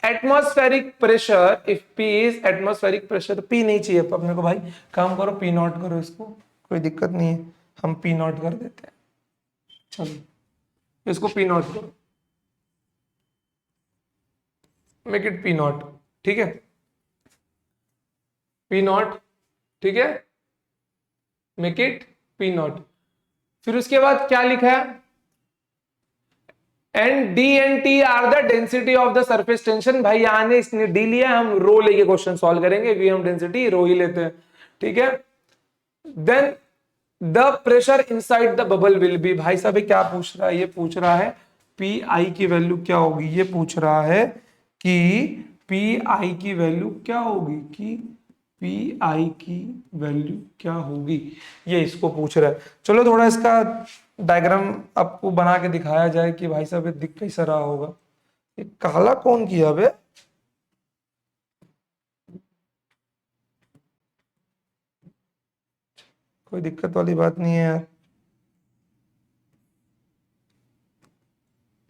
atmospheric pressure, if p is atmospheric pressure, तो p नहीं चाहिए अपने को भाई, काम करो p नॉट करो इसको, कोई दिक्कत नहीं है, हम p नॉट कर देते हैं। चलो इसको p नॉट करो, मेक इट p नॉट, ठीक है, p नॉट, ठीक है, मेक इट p नॉट। फिर उसके बाद क्या लिखा है, and D and T R the density of the surface tension. भाई यहां ने इसने डी लिया, हम रो लेके क्वेश्चन सॉल्व करेंगे क्योंकि हम डेंसिटी रो ही लेते हैं, ठीक है। Then the pressure inside the bubble will be. भाई साहब क्या पूछ रहा है, ये पूछ रहा है पी आई की वैल्यू क्या होगी, ये पूछ रहा है कि पी आई की वैल्यू क्या होगी, कि पी आई की वैल्यू क्या होगी, ये इसको पूछ रहा है। चलो थोड़ा इसका डायग्राम आपको बना के दिखाया जाए कि भाई साहब ये दिख कैसा रहा होगा। ये काला कौन किया बे, कोई दिक्कत वाली बात नहीं है यार।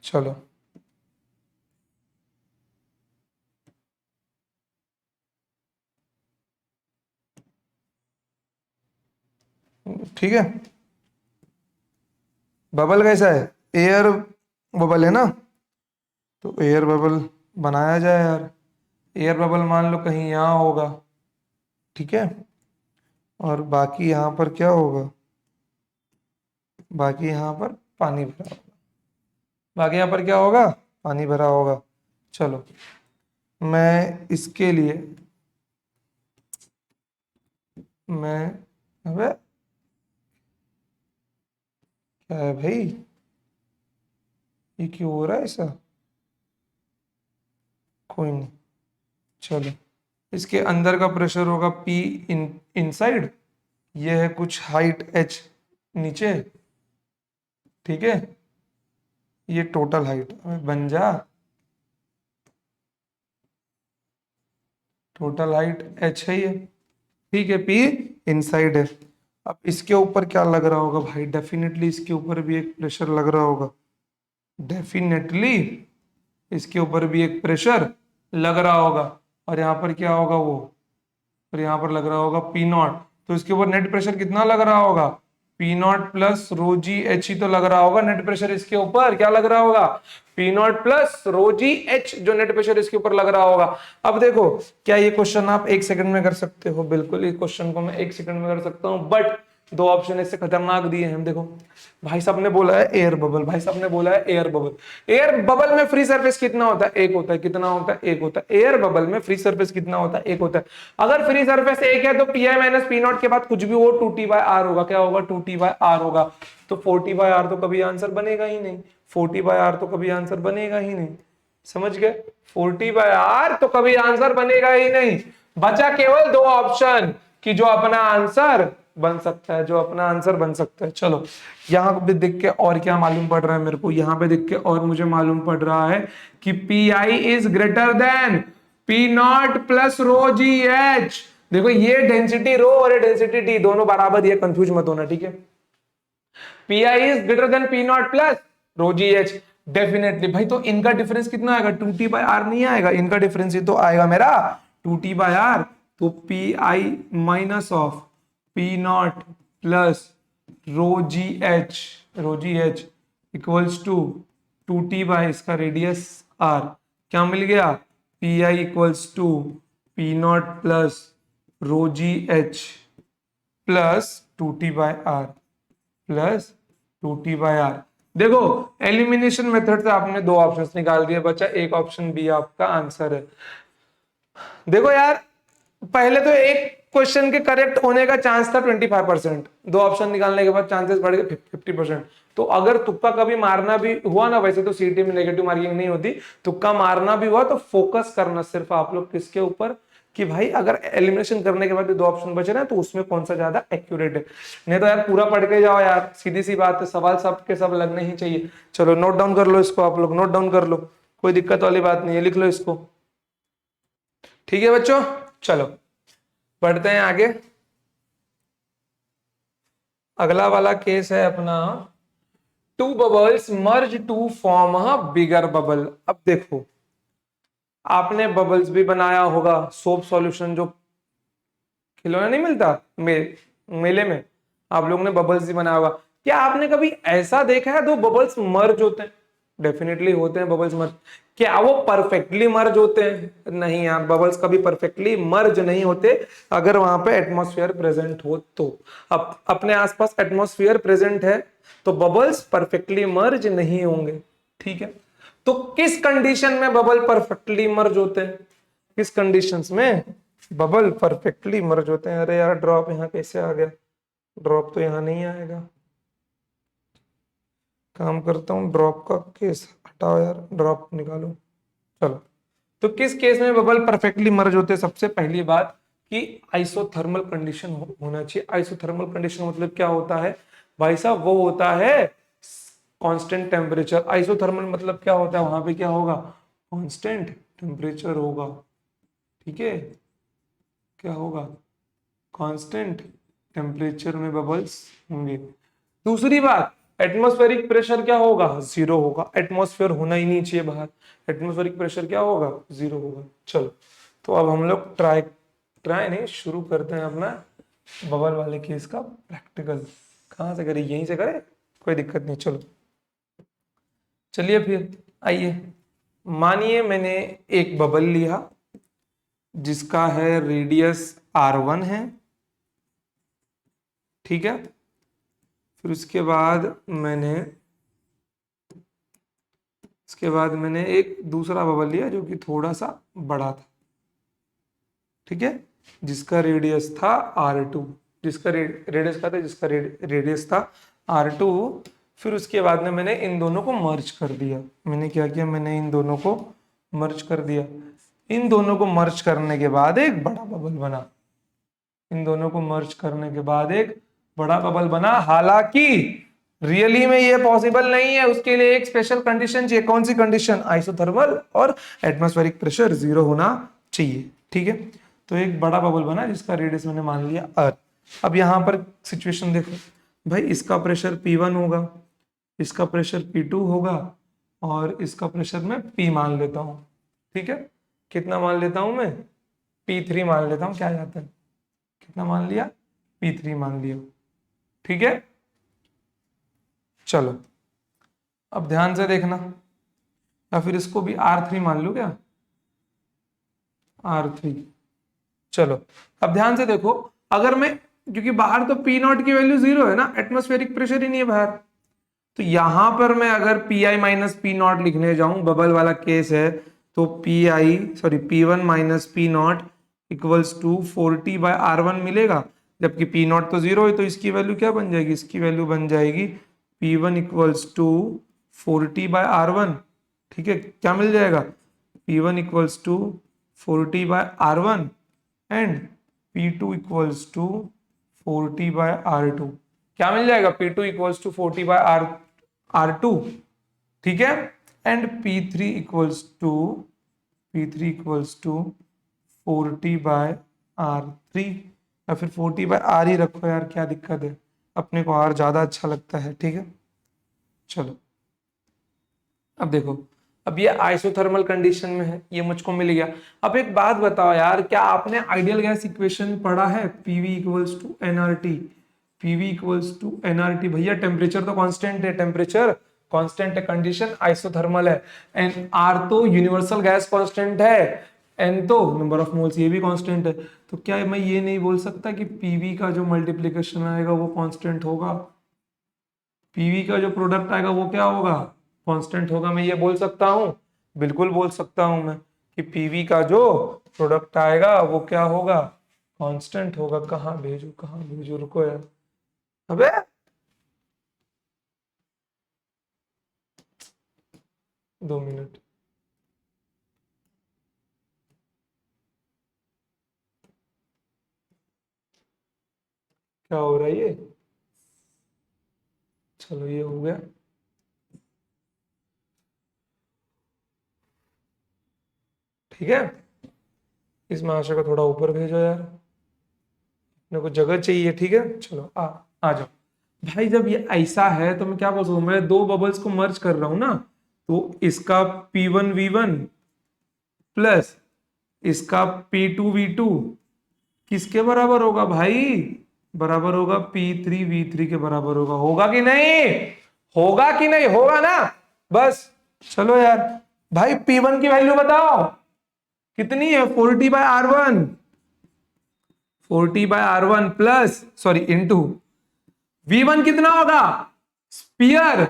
चलो ठीक है। बबल कैसा है, एयर बबल है ना, तो एयर बबल बनाया जाए यार। एयर बबल मान लो कहीं यहाँ होगा, ठीक है, और बाकी यहाँ पर क्या होगा, बाकी यहाँ पर पानी भरा होगा, बाकी यहाँ पर क्या होगा, पानी भरा होगा। चलो मैं इसके लिए मैं, अबे क्या है भाई, ये क्यों हो रहा है ऐसा, कोई नहीं। चलो इसके अंदर का प्रेशर होगा P इनसाइड, ये है कुछ हाइट h नीचे, ठीक है, ये टोटल हाइट बन जा, टोटल हाइट h है ये, ठीक है, P इनसाइड है। अब इसके ऊपर क्या लग रहा होगा भाई, डेफिनेटली इसके ऊपर भी एक प्रेशर लग रहा होगा, डेफिनेटली इसके ऊपर भी एक प्रेशर लग रहा होगा, और यहाँ पर क्या होगा वो, और यहाँ पर लग रहा होगा पी नॉट, तो इसके ऊपर नेट प्रेशर कितना लग रहा होगा, P naught plus rho G H ही तो लग रहा होगा नेट प्रेशर इसके ऊपर, क्या लग रहा होगा, P naught plus rho G H, जो नेट प्रेशर इसके ऊपर लग रहा होगा। अब देखो क्या ये क्वेश्चन आप एक सेकंड में कर सकते हो, बिल्कुल इस क्वेश्चन को मैं एक सेकंड में कर सकता हूँ, बट दो ऑप्शन इससे खतरनाक दिए हैं। देखो भाई साहब ने बोला है एयर बबल, भाई साहब ने बोला है एयर बबल। एयर बबल में फ्री सरफेस कितना होता है, एक होता है, कितना होता है, एक होता है। एयर बबल में फ्री सरफेस कितना होता है, एक होता है। अगर फ्री सरफेस एक है तो P I minus P not के बाद कुछ भी वो 2t/r होगा, क्या होगा, 2t/r होगा। तो 4t/r तो कभी आंसर बनेगा ही नहीं, 4t/r तो कभी आंसर बनेगा ही नहीं, समझ गए, 4t/r तो कभी आंसर बनेगा ही नहीं। बचा केवल दो ऑप्शन, कि जो अपना आंसर बन सकता है, जो अपना आंसर बन सकता है। चलो यहां पे देख के और क्या मालूम पड़ रहा है मेरे को, यहां पे देख के और मुझे मालूम पड़ रहा है कि P I is greater than P naught plus rho G H. देखो ये डेंसिटी रो और ये डेंसिटी टी दोनों बराबर, ये कंफ्यूज मत होना, ठीक है। P I is greater than P naught plus rho G H, definitely भाई। तो इनका डिफरेंस कितना आएगा, 2t बाय आर नहीं आएगा, इनका डिफरेंस ही तो आएगा मेरा 2t बाय आर। तो P I minus of P naught plus rho G H equals to 2t by इसका रेडियस आर। क्या मिल गया, P I equals to P naught plus rho G H plus 2t by R plus 2t by R. देखो elimination method से आपने दो options निकाल दिए बच्चा, एक ऑप्शन बी आपका आंसर है। देखो यार पहले तो एक क्वेश्चन के करेक्ट होने का चांस था 25%, दो ऑप्शन निकालने के बाद चांसेस बढ़ गए 50%। तो अगर तुक्का कभी मारना भी हुआ ना, वैसे तो सीटी में नेगेटिव मार्किंग नहीं होती, तुक्का मारना भी हुआ तो फोकस करना सिर्फ आप लोग किसके ऊपर, कि भाई अगर एलिमिनेशन करने के बाद दो ऑप्शन बचे ना तो उसमें कौन सा ज्यादा एक्यूरेट है। नहीं तो यार पूरा पढ़ के जाओ यार, सीधी सी बात है, सवाल सब के सब लगने ही चाहिए। चलो नोट डाउन कर लो इसको, आप लोग नोट डाउन कर लो, कोई दिक्कत वाली बात नहीं है, लिख लो इसको, ठीक है बच्चों। चलो बढ़ते हैं आगे। अगला वाला केस है अपना, two bubbles merge to form a bigger bubble. अब देखो आपने बबल्स भी बनाया होगा, सोप सॉल्यूशन जो खिलौना नहीं मिलता मेले में, आप लोगों ने बबल्स भी बनाया होगा। क्या आपने कभी ऐसा देखा है दो बबल्स मर्ज होते हैं, डेफिनेटली होते हैं बबल्स मर्ज। क्या वो परफेक्टली मर्ज होते हैं, नहीं यार, बबल्स कभी परफेक्टली मर्ज नहीं होते अगर वहां पे एटमॉस्फेयर प्रेजेंट हो तो। अब अपने आसपास एटमॉस्फेयर प्रेजेंट है तो बबल्स परफेक्टली मर्ज नहीं होंगे, ठीक है। तो किस कंडीशन में बबल परफेक्टली मर्ज होते हैं, किस कंडीशंस में बबल परफेक्टली मर्ज होते हैं। अरे यार ड्रॉप यहाँ कैसे आ गया, ड्रॉप तो यहाँ नहीं आएगा, काम करता हूँ ड्रॉप का केस हटाओ यार, ड्रॉप निकालो। चलो तो किस केस में बबल परफेक्टली मर्ज होते हैं, सबसे पहली बात कि आइसोथर्मल कंडीशन होना चाहिए। आइसोथर्मल कंडीशन मतलब क्या होता है भाई साहब, वो होता है कांस्टेंट टेम्परेचर। आइसोथर्मल मतलब क्या होता है, वहां पे क्या होगा, कांस्टेंट टेम्परेचर होगा, ठीक है, क्या होगा, कांस्टेंट टेम्परेचर में बबल्स होंगे। दूसरी बात एटमॉस्फेरिक प्रेशर क्या होगा, जीरो होगा, एटमॉस्फेयर होना ही नहीं चाहिए बाहर, एटमॉस्फेरिक प्रेशर क्या होगा, जीरो होगा। चलो तो अब हम लोग ट्राई ट्राई नहीं शुरू करते हैं अपना बबल वाले केस का प्रैक्टिकल। कहाँ से करें, यहीं से करें, कोई दिक्कत नहीं। चलो चलिए फिर आइए, मानिए मैंने एक बबल लिया जिसका है रेडियस R1 है, ठीक है। फिर उसके बाद मैंने एक दूसरा बबल लिया जो कि थोड़ा सा बड़ा था, ठीक है, जिसका रेडियस था R2, जिसका रेडियस का था, जिसका रेडियस था R2। फिर उसके बाद में मैंने इन दोनों को मर्ज कर दिया। मैंने क्या किया, मैंने इन दोनों को मर्ज कर दिया। इन दोनों को मर्ज करने के बाद एक बड़ा बबल बना, इन दोनों को मर्ज करने के बाद एक बड़ा बबल बना। हालांकि रियली में ये पॉसिबल नहीं है, उसके लिए एक स्पेशल कंडीशन चाहिए। कौन सी कंडीशन, आइसोथर्मल और एटमॉस्फेरिक प्रेशर जीरो होना चाहिए, ठीक है। तो एक बड़ा बबल बना जिसका रेडियस मैंने मान लिया अर्थ। अब यहां पर सिचुएशन देखो भाई, इसका प्रेशर P1 होगा, इसका प्रेशर P2 होगा और इसका प्रेशर मैं P मान लेता हूं, ठीक है। कितना मान लेता हूं मैं, P3 मान लेता हूं, क्या जाता है, कितना मान लिया, P3 मान लिया, ठीक है। चलो अब ध्यान से देखना, या फिर इसको भी R3 मान लूं क्या, R3। चलो अब ध्यान से देखो, अगर मैं, क्योंकि बाहर तो P नॉट की वैल्यू जीरो है ना, एटमॉस्फेरिक प्रेशर ही नहीं है बाहर, तो यहां पर मैं अगर P I minus P naught लिखने जाऊं, बबल वाला केस है, तो P1 minus P naught equals to 4t by R1 मिलेगा। जबकि पी नॉट तो जीरो है, तो इसकी वैल्यू क्या बन जाएगी, इसकी वैल्यू बन जाएगी P1 equals to 4t by R1, ठीक है। क्या मिल जाएगा, P1 equals to 4t by R1 and P2 equals to 40/R2। क्या मिल जाएगा? P2 इक्वल्स टू 40/R2, ठीक है। And P3 equals to 40/R3, या फिर 40/R ही रखो यार, क्या दिक्कत है, अपने को R ज्यादा अच्छा लगता है, ठीक है। चलो अब देखो, अब ये आइसोथर्मल कंडीशन में है, ये मुझको मिल गया। अब एक बात बताओ यार, क्या आपने आइडियल गैस इक्वेशन पढ़ा है? P V equals to N R T, P V equals to N R T. भैया टेम्परेचर तो कांस्टेंट है, टेम्परेचर कांस्टेंट है, कंडीशन आइसोथर्मल है, एंड आर तो यूनिवर्सल गैस कांस्टेंट है, एन तो नंबर ऑफ मोल्स ये भी कांस्टेंट है। तो क्या मैं ये नहीं बोल सकता कि पीवी का जो मल्टीप्लीकेशन आएगा वो कांस्टेंट होगा, पीवी का जो प्रोडक्ट आएगा वो क्या होगा? कांस्टेंट होगा। मैं ये बोल सकता हूँ? बिल्कुल बोल सकता हूं मैं कि पीवी का जो प्रोडक्ट आएगा वो क्या होगा? कांस्टेंट होगा। कहाँ भेजू, कहाँ भेजू, रुको यार, अबे 2 मिनट। क्या हो रहा है ये? चलो ये हो गया, ठीक है। इस महाशय को थोड़ा ऊपर भेजो यार, मेरे को जगह चाहिए, ठीक है। चलो आ जाओ भाई। जब ये ऐसा है तो मैं क्या बोल सकता हूँ, मैं दो बबल्स को मर्ज कर रहा हूं ना, तो इसका P1V1 प्लस इसका P2V2 किसके बराबर होगा भाई? बराबर होगा P3V3 के बराबर होगा। होगा कि नहीं? होगा कि नहीं? होगा ना? बस चलो यार भाई, P1 की वैल्यू बताओ कितनी है? 40/R1, 40/R1 plus sorry into V1 कितना होगा? स्पीयर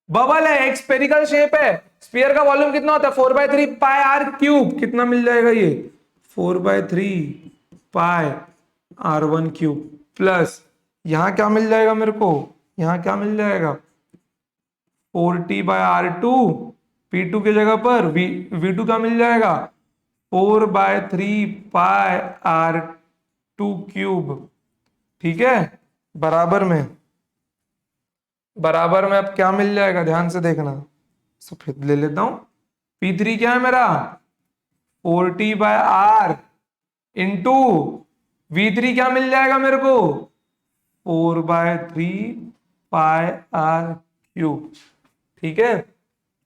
बबल है, एक स्पेरिकल शेप है, स्पीयर का वॉल्यूम कितना होता है? 4/3πr3। कितना मिल जाएगा ये? 4/3πr1³ प्लस यहां क्या मिल जाएगा मेरे को? यहां क्या मिल जाएगा? 40/R2, P2 के जगह पर V2 क्या मिल जाएगा? 4/3πr2³, ठीक है। बराबर में, बराबर में अब क्या मिल जाएगा? ध्यान से देखना, सफेद ले लेता हूं। P3 क्या है मेरा? 40/R इंटू V3 क्या मिल जाएगा मेरे को? 4/3πr3, ठीक है।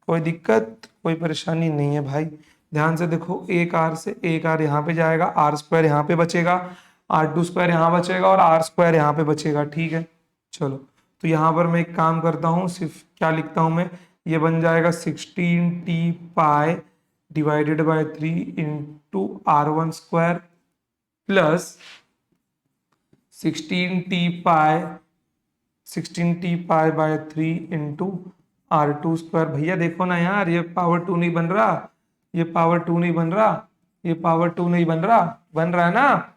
कोई दिक्कत, कोई परेशानी नहीं है भाई। ध्यान से देखो, एक आर से एक आर यहाँ पे जाएगा, R² यहाँ पे बचेगा, R2² यहाँ बचेगा और R² यहाँ पे बचेगा, ठीक है। चलो तो यहाँ पर मैं एक काम करता हूँ, सिर्फ क्या लिखता हूँ मैं, ये बन जाएगा 16t π divided by 3 into R1² प्लस 16t π/3 इंटू R2²। भैया देखो ना यार, ये पावर 2 नहीं बन रहा, ये पावर 2 नहीं बन रहा, ये पावर 2 नहीं बन रहा, बन रहा है ना?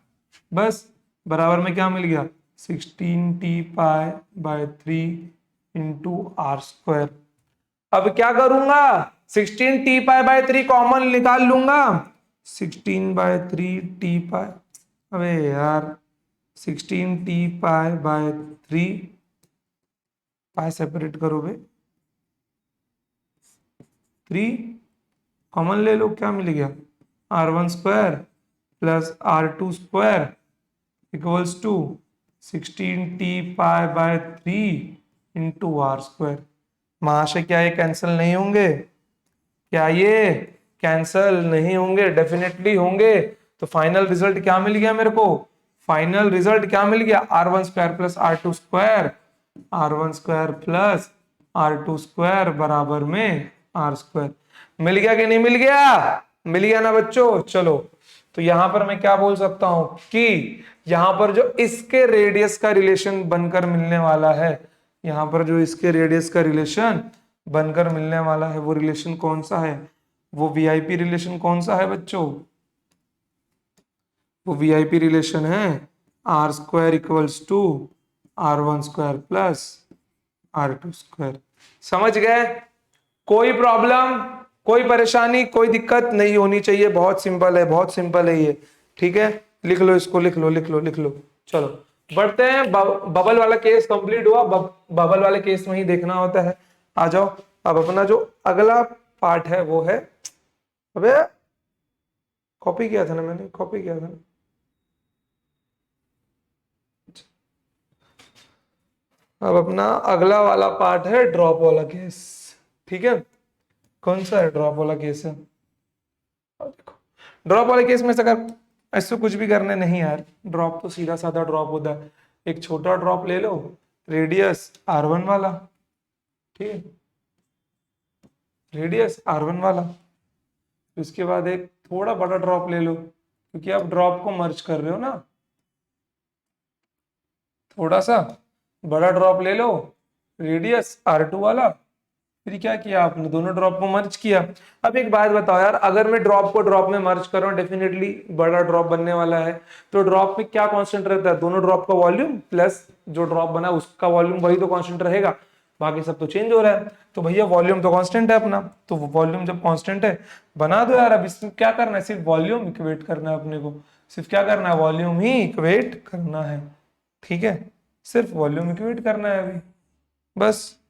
बस बराबर में क्या मिल गया? 16t π/3 into R²। अब क्या करूंगा? 16t π/3 कॉमन निकाल लूंगा, 16/3t π, अबे यार 16t π/3, पाई सेपरेट करो बे, 3 कॉमन ले लो, क्या मिल गया? R1² plus R2² equals to 16t π/3 into R²। महाशय क्या ये कैंसिल नहीं होंगे? क्या ये कैंसिल नहीं होंगे? डेफिनेटली होंगे। तो फाइनल रिजल्ट क्या मिल गया मेरे को? फाइनल रिजल्ट क्या मिल गया? R1² plus R2² R1² plus R2² बराबर में R²। मिल गया कि नहीं मिल गया? मिल गया ना बच्चों? चलो तो यहां पर मैं क्या बोल सकता हूं कि यहां पर जो इसके रेडियस का रिलेशन बनकर मिलने वाला है, यहां पर जो इसके रेडियस का रिलेशन बनकर मिलने वाला है, वो रिलेशन कौन सा है? वो वीआईपी रिलेशन कौन सा है बच्चों? वो वीआईपी रिलेशन है R² equals to R1² plus R2²। समझ गए? कोई प्रॉब्लम, कोई परेशानी, कोई दिक्कत नहीं होनी चाहिए। बहुत सिंपल है, बहुत सिंपल है ये, ठीक है। लिख लो इसको, लिख लो लिख लो लिख लो। चलो बढ़ते हैं, बबल वाला केस कंप्लीट हुआ, बबल वाले केस में ही देखना होता है। आ जाओ, अब अपना जो अगला पार्ट है वो है, अबे कॉपी किया था ना मैंने, कॉपी किया था ना। अब अपना अगला वाला पार्ट है ड्रॉप वाला केस। ठीक है, कौन सा है ड्रॉप वाला केस है? अब देखो, ड्रॉप वाले केस में से अगर ऐसे कुछ भी करने नहीं यार, ड्रॉप तो सीधा साधा ड्रॉप होता है। एक छोटा ड्रॉप ले लो, रेडियस R1 वाला, ठीक है, रेडियस R1 वाला। उसके बाद एक थोड़ा बड़ा ड्रॉप ले लो, क्योंकि आप ड्रॉप को मर्ज कर रहे हो ना। थोड़ा सा बड़ा ड्रॉप ले लो, रेडियस R2 वाला। फिर क्या किया आपने, दोनों ड्रॉप को मर्ज किया। अब एक बात बताओ यार, अगर मैं ड्रॉप को ड्रॉप में मर्ज कर रहा हूँ, डेफिनेटली बड़ा ड्रॉप बनने वाला है। तो ड्रॉप में क्या कांस्टेंट रहता है, दोनों ड्रॉप का वॉल्यूम प्लस जो ड्रॉप बना उसका वॉल्यूम, वही तो कांस्टेंट रहेगा। बाकी सब तो चेंज हो रहा है। तो भैया वॉल्यूम तो कांस्टेंट है अपना, तो वॉल्यूम जब कांस्टेंट है बना दो यार। अब इसमें क्या करना है, सिर्फ वॉल्यूम इक्वेट करना है अपने को। सिर्फ क्या करना है, वॉल्यूम ही इक्वेट करना है। ठीक है, सिर्फ वॉल्यूम इक्वेट करना है अभी, बस।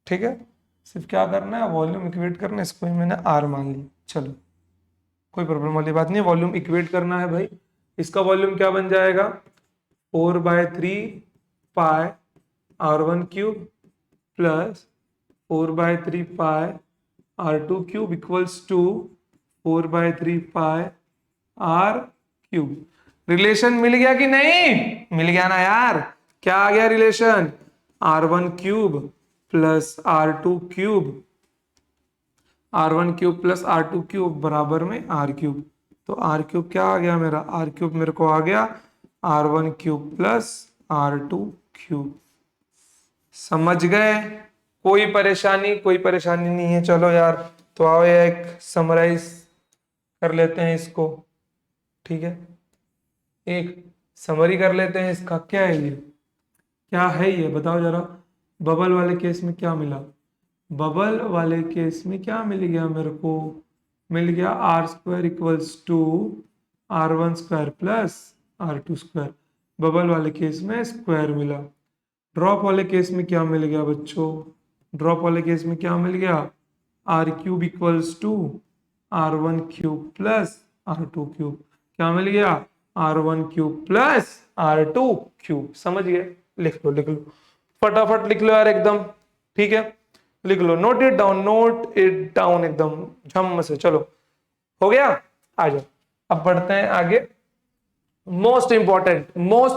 ठीक है, सिर्फ क्या करना है, वॉल्यूम इक्वेट करना है। इसको ही मैंने आर मान लिया, चलो कोई प्रॉब्लम वाली बात नहीं है। वॉल्यूम इक्वेट करना है भाई। इसका वॉल्यूम क्या बन जाएगा, 4/3 pi R1 cube plus 4/3 pi R2 cube equals to 4/3 pi R cube. Relation मिल गया कि नहीं, मिल गया ना यार। क्या आ गया relation, R1 cube plus R2 cube, R1 cube plus R2 cube बराबर में R क्यूब। तो R क्यूब क्या आ गया मेरा, R क्यूब मेरे को आ गया R1 cube plus R2 cube. समझ गए, कोई परेशानी, कोई परेशानी नहीं है। चलो यार, तो आओ ये एक समराइज कर लेते हैं इसको। ठीक है, एक समरी कर लेते हैं इसका। क्या है ये, क्या है ये बताओ जरा। बबल वाले केस में क्या मिला, बबल वाले केस में क्या मिल गया मेरे को, मिल गया R² equals to R1² plus R2²। Bubble वाले केस में स्क्वायर मिला। ड्रॉप वाले केस में क्या मिल गया बच्चों, ड्रॉप वाले केस में क्या मिल गया, R³ equals to R1³ plus R2³ क्या मिल गया, R1³ प्लस R2³ समझ गए। लिख लो लिख लो, फटाफट लिख लो यार एकदम। ठीक है, लिख लो, note it down, note it down एकदम झम से। चलो हो गया, आ जाओ अब बढ़ते हैं आगे। मोस्ट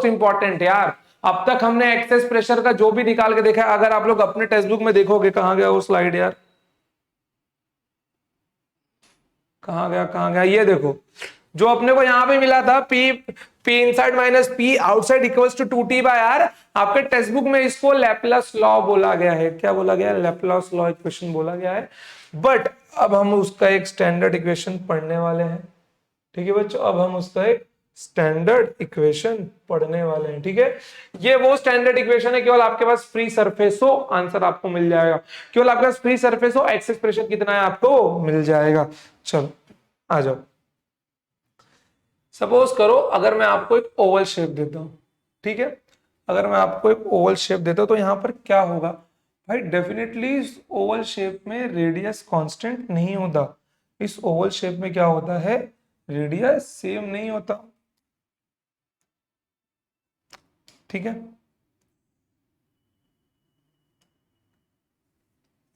इंपॉर्टेंट यार, अब तक हमने एक्सेस प्रेशर का जो भी निकाल के देखा है, अगर आप लोग अपने टेक्स्ट बुक में देखोगे, कहां गया वो स्लाइड यार, कहां गया, ये देखो जो अपने को यहां पे मिला था, P inside minus P outside equals to 2t by R. आपके टेक्स्ट बुक में इसको लैपलास लॉ बोला गया है। क्या बोला गया है, लैपलास लॉ इक्वेशन बोला गया है। बट अब हम उसका एक स्टैंडर्ड इक्वेशन पढ़ने वाले हैं। ठीक है बच्चों, अब हम उसका एक स्टैंडर्ड इक्वेशन पढ़ने वाले हैं। ठीक है, ये वो स्टैंडर्ड इक्वेशन है, केवल आपके पास फ्री सरफेस हो आंसर आपको मिल जाएगा। केवल आपके पास फ्री सरफेस हो, एक्सेस प्रेशर कितना है आपको मिल जाएगा। चलो आ जाओ। सपोज करो अगर मैं आपको एक ओवल शेप देता हूं, ठीक है, अगर मैं आपको एक ओवल शेप देता हूं तो यहां पर क्या होगा भाई, डेफिनेटली इस ओवल शेप में रेडियस कांस्टेंट नहीं होता। इस ओवल शेप में क्या होता है, रेडियस सेम नहीं होता। ठीक है,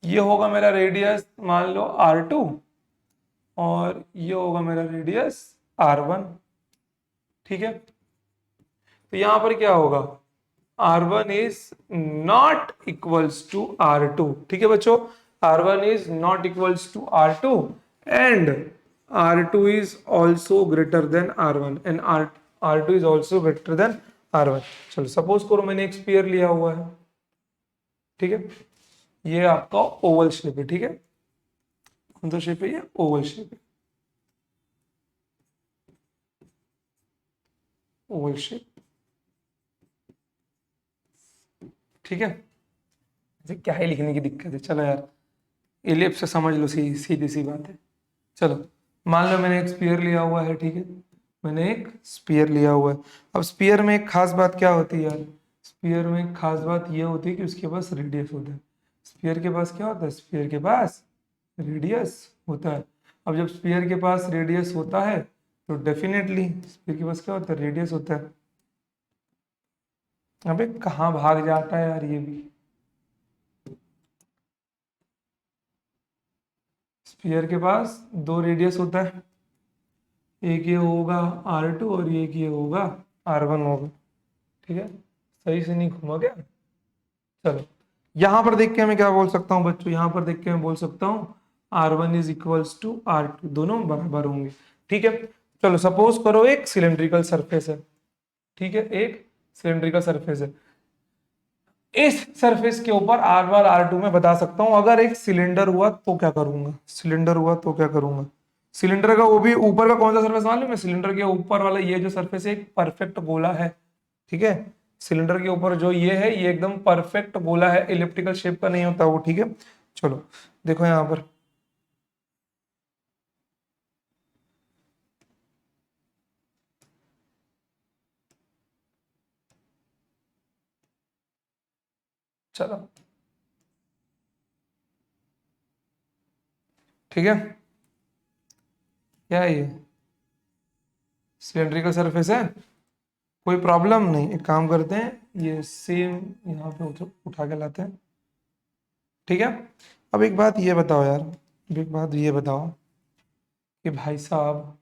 ये होगा मेरा रेडियस मान लो R2 और ये होगा मेरा रेडियस R1। ठीक है, तो यहां पर क्या होगा, R1 is not equals to R2। ठीक है बच्चों, R1 is not equals to R2 and R2 is also greater than R1 and R2 is also greater than R1। चलो सपोज करो मैंने एक स्फीयर लिया हुआ है। ठीक है, ये आपका ओवल शेप है। ठीक है, कौन सा शेप है, ये ओवल शेप है, ओवल शेप। ठीक है, क्या ही लिखने की दिक्कत है, चलो यार इलिप्स से समझ लो, सीधी सी बात है। चलो मान लो मैंने एक स्पीयर लिया हुआ है, ठीक है, मैंने एक स्पीयर लिया हुआ है। अब स्पीयर में एक खास बात क्या होती है यार, स्पीयर में एक खास बात ये होती है कि उसके पास रेडियस होता है। स्पीयर के पास क्या होता है, स्पीयर के पास रेडियस होता है। अब जब स्पीयर के पास रेडियस होता है तो डेफिनेटली स्पीयर के पास क्या होता है, रेडियस होता है। अबे कहाँ भाग जाता है यार ये भी। स्पीयर के पास दो रेडियस होता है, एक ये होगा R2 और एक ये होगा R1 होगा, ठीक है। सही से नहीं घुमा क्या। चलो यहां पर देख के मैं क्या बोल सकता हूँ बच्चों, यहां पर देख के मैं बोल सकता हूँ R1 is equals to R2, दोनों बराबर होंगे, ठीक है। चलो सपोज करो एक सिलेंड्रिकल सरफेस है, ठीक है, एक सिलेंड्रिकल सरफेस है। इस सरफेस के ऊपर R1 R2 में बता सकता हूं अगर एक सिलेंडर हुआ तो क्या करूंगा, सिलेंडर हुआ तो क्या करूंगा। सिलेंडर का वो भी ऊपर का कौन सा सरफेस मालूम है, सिलेंडर के ऊपर वाला ये जो सरफेस है एक परफेक्ट गोला है, ठीक है। सिलेंडर के ऊपर जो ये है ये एकदम परफेक्ट गोला है, इलिप्टिकल शेप का नहीं होता वो, ठीक है। चलो देखो यहां पर, चलो ठीक है, क्या है ये सिलेंड्रिकल सरफेस है, कोई प्रॉब्लम नहीं। एक काम करते हैं ये सेम यहाँ पे उठा के लाते हैं, ठीक है। अब एक बात ये बताओ यार, अब एक बात ये बताओ कि भाई साहब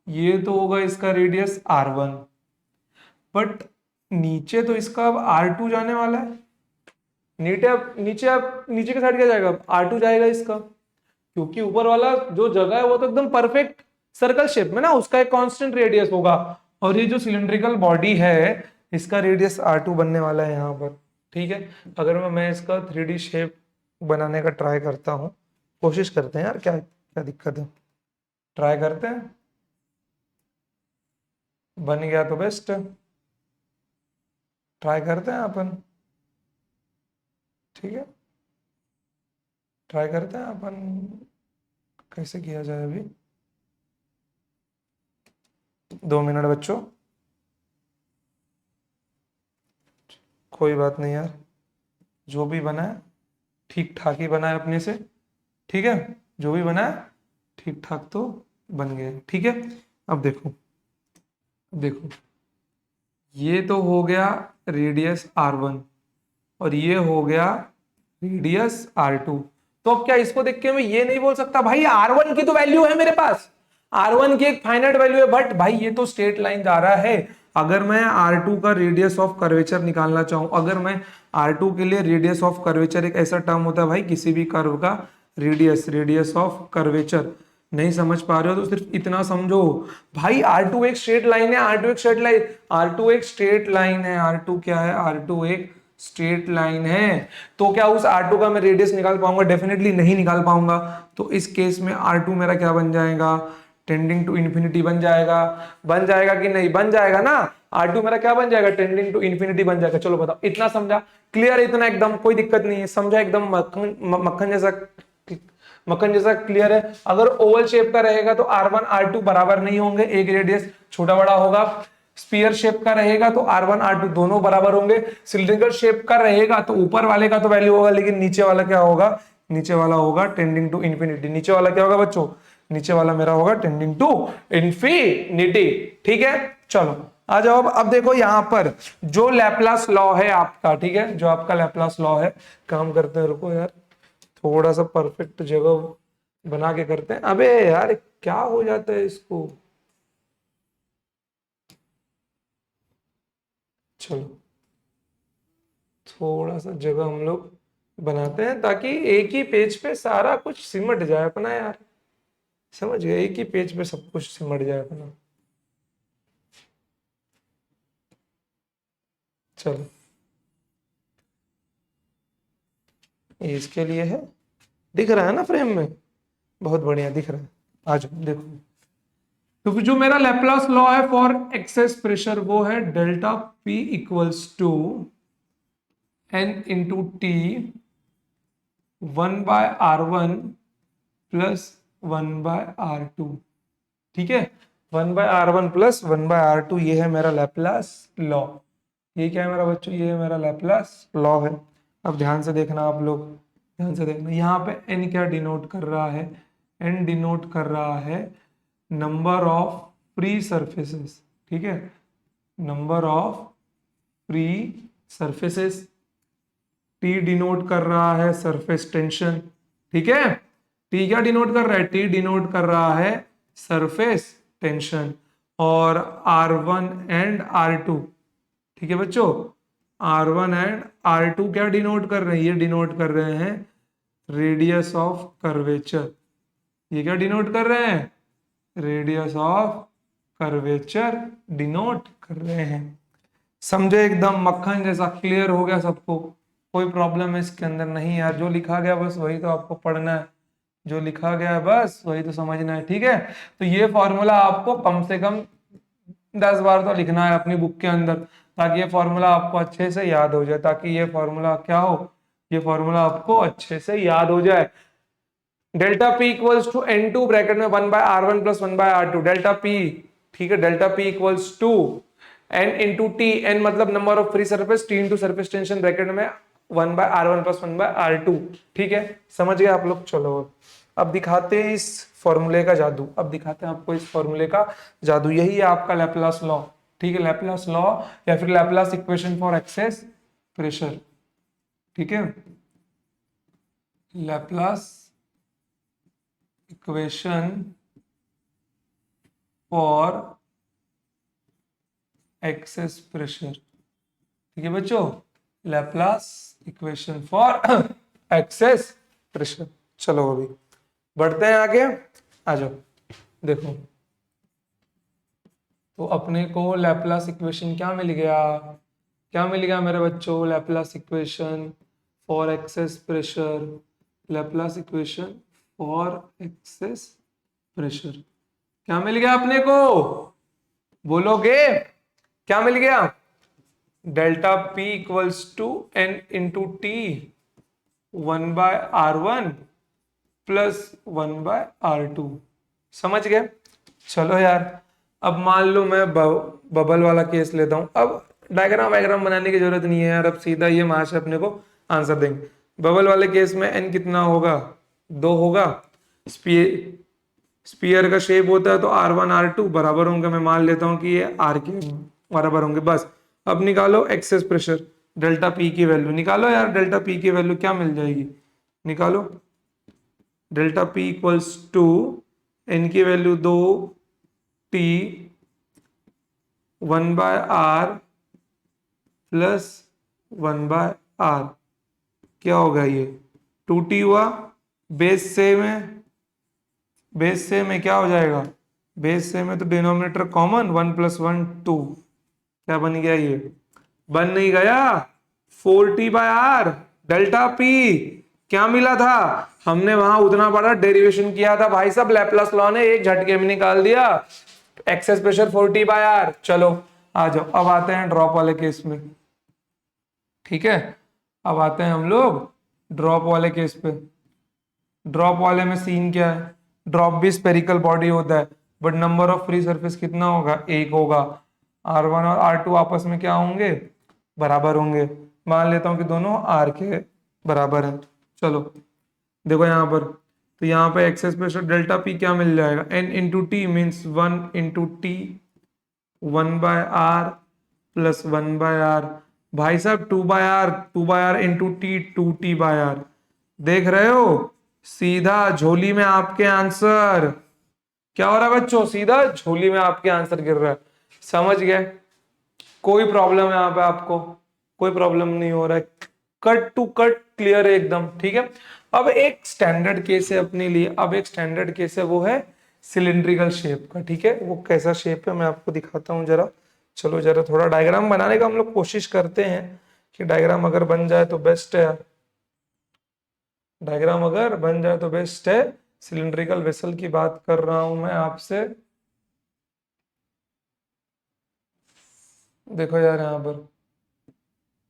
ये तो होगा इसका रेडियस R1, बट नीचे तो इसका अब R2 जाने वाला है। नीचे के साइड क्या जाएगा, R2 जाएगा इसका, क्योंकि ऊपर वाला जो जगह है वो तो एकदम परफेक्ट सर्कल शेप में ना, उसका एक कांस्टेंट रेडियस होगा। और ये जो सिलिंड्रिकल बॉडी है इसका रेडियस R2 बनने वाला है यहाँ पर, ठीक है। अगर मैं इसका 3D शेप बनाने का ट्राई करता हूँ, कोशिश करते हैं यार, क्या क्या दिक्कत है, ट्राई करते हैं। बन गया तो बेस्ट, ट्राई करते हैं अपन, ठीक है, ट्राई करते हैं अपन, कैसे किया जाए अभी। 2 मिनट बच्चों, कोई बात नहीं यार, जो भी बना है ठीक ठाक ही बना है अपने से, ठीक है, जो भी बना है ठीक ठाक तो बन गया, ठीक है। अब देखो, अब देखो ये तो हो गया रेडियस R1 और ये हो गया रेडियस R2। तो अब क्या इसको देख के मैं ये नहीं बोल सकता भाई R1 की तो वैल्यू है मेरे पास, R1 की एक फाइनाइट वैल्यू है, बट भाई ये तो स्ट्रेट लाइन जा रहा है। अगर मैं R2 का रेडियस ऑफ कर्वेचर निकालना चाहूं, अगर मैं R2 के लिए रेडियस ऑफ कर्वेचर, एक ऐसा टर्म होता है भाई किसी भी कर्व का रेडियस, रेडियस ऑफ कर्वेचर, नहीं समझ पा रहे हो तो सिर्फ इतना समझो भाई, R2 एक स्ट्रेट लाइन है, R2 एक स्ट्रेट लाइन, R2 एक स्ट्रेट लाइन है, R2 क्या है, R2 एक स्ट्रेट लाइन है। तो क्या उस R2 का मैं रेडियस निकाल पाऊंगा, डेफिनेटली नहीं निकाल पाऊंगा। तो इस केस में R2 मेरा क्या बन जाएगा, टेंडिंग टू इन्फिनिटी बन जाएगा, बन जाएगा कि नहीं, बन जाएगा ना। R2 मेरा क्या बन जाएगा, टेंडिंग टू इन्फिनिटी बन जाएगा। चलो बताओ, इतना समझा, क्लियर, इतना एकदम कोई दिक्कत नहीं है, समझा एकदम मक्खन मक्खन जैसा, मक्खन जैसा क्लियर है। अगर ओवल शेप का रहेगा तो R1 R2 बराबर नहीं होंगे, एक रेडियस छोटा बड़ा होगा। स्पीयर शेप का रहेगा तो R1 R2 दोनों बराबर होंगे। सिलिंड्रिकल शेप का रहेगा तो ऊपर वाले का तो वैल्यू होगा, लेकिन नीचे वाला क्या होगा, नीचे वाला होगा टेंडिंग टू इन्फिनिटी। नीचे वाला क्या होगा बच्चों, नीचे वाला मेरा होगा टेंडिंग टू इन्फिनिटी, ठीक है। चलो आ जाओ, अब देखो यहां पर जो लैपलास लॉ है आपका, ठीक है, जो आपका लैपलास लॉ है, काम करते हैं, रुको यार थोड़ा सा परफेक्ट जगह बना के करते हैं। अबे यार क्या हो जाता है इसको, चलो थोड़ा सा जगह हम लोग बनाते हैं ताकि एक ही पेज पे सारा कुछ सिमट जाए अपना यार, समझ गए, एक ही पेज पे सब कुछ सिमट जाए अपना। चलो ये इसके लिए है, दिख रहा है ना फ्रेम में, बहुत बढ़िया दिख रहा है। आ जाओ देखो, तो जो मेरा लैपलास लॉ है फॉर एक्सेस प्रेशर वो है delta P equals to N into T 1/r1 plus 1/r2। ठीक है, 1/r1 प्लस 1/r2, ये है मेरा लैपलास लॉ। ये क्या है मेरा बच्चों, ये है मेरा लैपलास लॉ है। अब ध्यान से देखना आप लोग, ध्यान से देखना, यहाँ पे n क्या डिनोट कर रहा है, n डिनोट कर रहा है नंबर ऑफ फ्री सरफेसेस। ठीक है, number of free surfaces. T denote कर रहा है सरफेस टेंशन। ठीक है, T क्या डिनोट कर रहा है, T डिनोट कर रहा है सरफेस टेंशन। और R1 एंड R2, ठीक है बच्चों, R1 एंड R2 क्या डिनोट कर रहे हैं, ये डिनोट कर रहे हैं रेडियस ऑफ कर्वेचर। ये क्या डिनोट कर रहे हैं, रेडियस ऑफ कर्वेचर डिनोट कर रहे हैं। समझे, एकदम मक्खन जैसा क्लियर हो गया सबको, कोई प्रॉब्लम है इसके अंदर नहीं यार, जो लिखा गया बस वही तो आपको पढ़ना है, जो लिखा गया है बस वही तो समझना है। ठीक है, तो ये फॉर्मूला आपको कम से कम 10 बार तो लिखना है अपनी बुक के अंदर, ताकि ये फॉर्मूला आपको अच्छे से याद हो जाए, ताकि ये फॉर्मूला क्या हो, ये फॉर्मूला आपको अच्छे से याद हो जाए। Delta P equals to N2 bracket में 1/r1 plus 1/r2, delta P. ठीक है, delta P equals to n into T, N मतलब number of free surface, T into surface tension bracket में 1/r1 प्लस 1/r2। ठीक है, समझ गए आप लोग। चलो अब दिखाते हैं इस फॉर्मूले का जादू, अब दिखाते हैं आपको इस फॉर्मूले का जादू। यही है आपका लैपलास लॉ। ठीक है, लैपलास लॉ या फिर Laplace equation for excess pressure. ठीक है, Laplace equation for excess pressure. ठीक है बच्चों, Laplace equation for excess pressure. चलो अभी बढ़ते हैं आगे, आ जाओ। देखो, तो अपने को लैपलास इक्वेशन क्या मिल गया, क्या मिल गया मेरे बच्चों, Laplace equation for excess pressure, Laplace equation for excess pressure. क्या मिल गया अपने को, बोलोगे क्या मिल गया, delta P equals to N into T 1/r1 plus 1/r2। समझ गए। चलो यार, अब मान लो मैं बबल वाला केस लेता हूं। अब डायग्राम वायग्राम बनाने की जरूरत नहीं है यार, अब सीधा ये वहां से अपने को आंसर देंगे। बबल वाले केस में एन कितना होगा, 2 होगा। स्पीयर का शेप होता है तो R1 R2 बराबर होंगे, मैं मान लेता हूं कि ये R के बराबर होंगे बस। अब निकालो एक्सेस प्रेशर, डेल्टा पी की वैल्यू निकालो यार, डेल्टा पी की वैल्यू क्या मिल जाएगी, निकालो। Delta P equals to N की value 2 T 1/r plus 1/r, क्या होगा ये 2t हुआ, बेस से में, बेस से में क्या हो जाएगा, बेस से में तो डिनोमिनेटर कॉमन, 1 + 1 2, क्या बन गया ये, बन नहीं गया 4t/r। डेल्टा पी क्या मिला था, हमने वहां उतना बड़ा डेरिवेशन किया था भाई साहब, लैपलास लॉ ने एक झटके में निकाल दिया, एक्सेस प्रेशर 4t/r। चलो आ जाओ, अब आते हैं ड्रॉप वाले केस में। ठीक है, अब आते हैं हम लोग ड्रॉप वाले केस पे। ड्रॉप वाले में सीन क्या है, ड्रॉप भी स्पेरिकल बॉडी होता है, but number of free surface कितना होगा, 1 होगा। R1 और R2 आपस में क्या होंगे, बराबर होंगे। मान लेता हूं कि दोनों R के बराबर हैं। चलो देखो यहाँ पर, तो यहाँ पे एक्सेस प्रेशर डेल्टा पी क्या मिल जाएगा, N into T means 1 into T 1/r plus 1/r। भाई साहब 2/r इंटू टी 2t/r। देख रहे हो, सीधा झोली में आपके आंसर, क्या हो रहा है बच्चों, सीधा झोली में आपके आंसर गिर रहा है। समझ गए, कोई प्रॉब्लम है यहाँ पे आपको, कोई प्रॉब्लम नहीं हो रहा है, कट टू कट क्लियर है एकदम। ठीक है, अब एक स्टैंडर्ड केस है अपने लिए, अब एक स्टैंडर्ड केस है, वो है सिलिंड्रिकल शेप का। ठीक है, वो कैसा शेप है मैं आपको दिखाता हूँ जरा। चलो जरा थोड़ा डायग्राम बनाने का हम लोग कोशिश करते हैं, कि डायग्राम अगर बन जाए तो बेस्ट है, डायग्राम अगर बन जाए तो बेस्ट है। सिलिंड्रिकल वेसल की बात कर रहा हूं मैं आपसे। देखो यार यहाँ पर,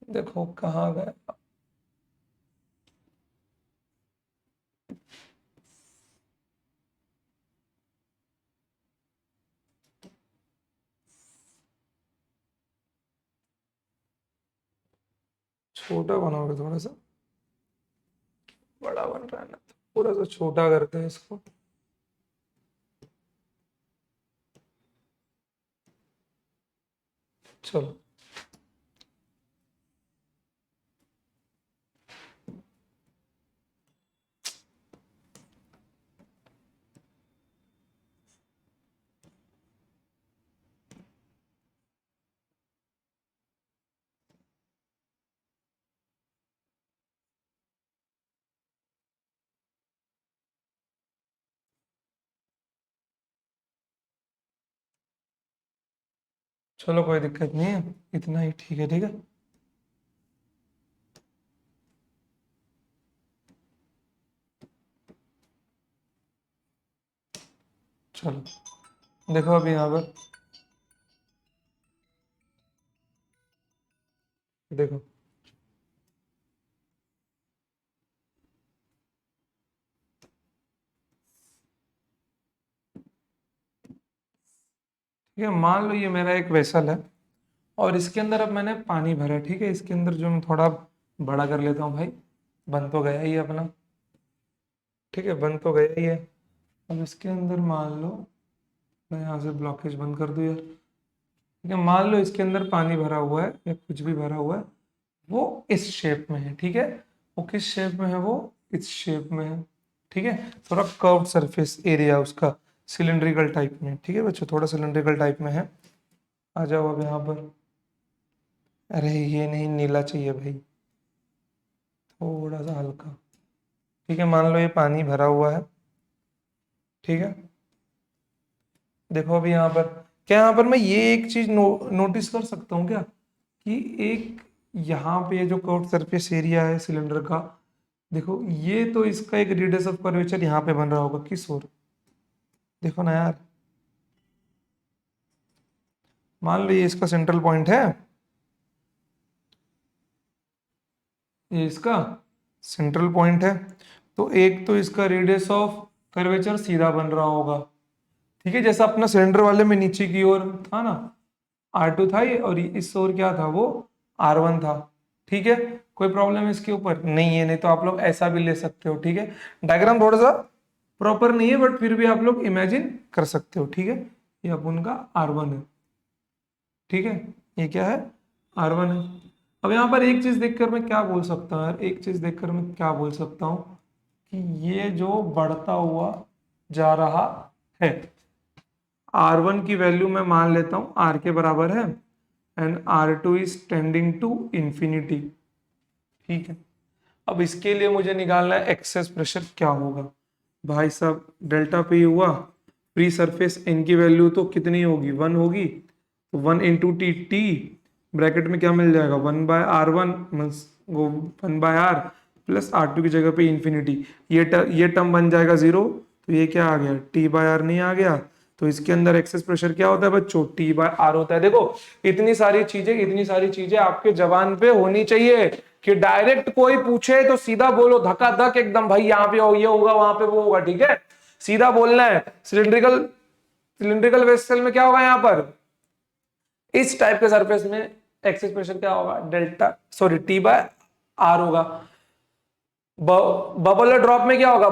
देखो कहाँ गया, छोटा बनाओगे थोड़ा सा, बड़ा बन रहा है ना, तो पूरा सा छोटा करते हैं इसको। चलो चलो कोई दिक्कत नहीं है, इतना ही ठीक है, ठीक है। चलो देखो अभी यहाँ पर, देखो ठीक है, मान लो ये मेरा एक वेसल है और इसके अंदर अब मैंने पानी भरा है, ठीक है। इसके अंदर जो मैं थोड़ा बड़ा कर लेता हूँ भाई, बन तो गया ही है अपना, ठीक है, बन तो गया ही है। अब इसके अंदर मान लो मैं यहाँ से ब्लॉकेज बंद कर दूँ यार, ठीक है। मान लो इसके अंदर पानी भरा हुआ है या कुछ भी भरा हुआ है, वो इस शेप में है, ठीक है। वो किस शेप में है, वो इस शेप में है, ठीक है। थोड़ा कर्व्ड सरफेस एरिया उसका, सिलिंड्रिकल टाइप में, ठीक है बच्चों, थोड़ा सिलिंड्रिकल टाइप में है। आ जाओ अब यहाँ पर। अरे ये नहीं, नीला चाहिए भाई, थोड़ा सा हल्का, ठीक है। मान लो ये पानी भरा हुआ है, ठीक है। देखो अभी यहाँ पर, क्या यहाँ पर मैं ये एक चीज नोटिस कर सकता हूँ क्या, कि एक यहाँ पे जो कर्व सरफेस एरिया है सिलेंडर का, देखो ये तो इसका एक रेडियस ऑफ कर्वेचर यहाँ पे बन रहा होगा किस ओर, देखो ना यार। मान लो ये इसका सेंट्रल पॉइंट है, ये इसका सेंट्रल पॉइंट है, तो एक तो इसका रेडियस ऑफ कर्वेचर सीधा बन रहा होगा, ठीक है। जैसा अपना सिलेंडर वाले में नीचे की ओर था ना, R2 था ये, और इस ओर क्या था, वो R1 था, ठीक है। कोई प्रॉब्लम है इसके ऊपर नहीं है, नहीं तो आप लोग ऐसा भी ले सकते हो, ठीक है। डायग्राम थोड़ा सा प्रॉपर नहीं है बट फिर भी आप लोग इमेजिन कर सकते हो, ठीक है। ये अपन का R1 है, ठीक है। ये क्या है, R1 है। अब यहाँ पर एक चीज देखकर मैं क्या बोल सकता हूँ यार, एक चीज देखकर मैं क्या बोल सकता हूँ, कि ये जो बढ़ता हुआ जा रहा है, R1 की वैल्यू मैं मान लेता हूँ R के बराबर है, and R2 is tending to infinity, ठीक है। अब इसके लिए मुझे निकालना है एक्सेस प्रेशर क्या होगा। भाई साहब डेल्टा पी हुआ, फ्री सरफेस एन की वैल्यू तो कितनी होगी, 1 होगी, तो 1 × टी, ब्रैकेट में क्या मिल जाएगा, 1/R1 वो 1/R प्लस R2 की जगह पे इंफिनिटी, ये टर्म बन जाएगा 0, तो ये क्या आ गया, T/R नहीं आ गया। तो इसके अंदर एक्सेस प्रेशर क्या होता है बच्चों, T/R होता है। देखो इतनी सारी चीजें आपके जबान पे होनी चाहिए, कि डायरेक्ट कोई पूछे तो सीधा बोलो, धक्का धक एकदम, भाई यहाँ पे हो, ये होगा, वहां पे वो होगा, ठीक है। सीधा बोलना है। सिलिंड्रिकल सिलिंड्रिकल वेसल में क्या होगा, यहाँ पर इस टाइप के सरफेस में एक्सेस प्रेशर क्या होगा, डेल्टा सॉरी T/R होगा। बबल और ड्रॉप में क्या होगा,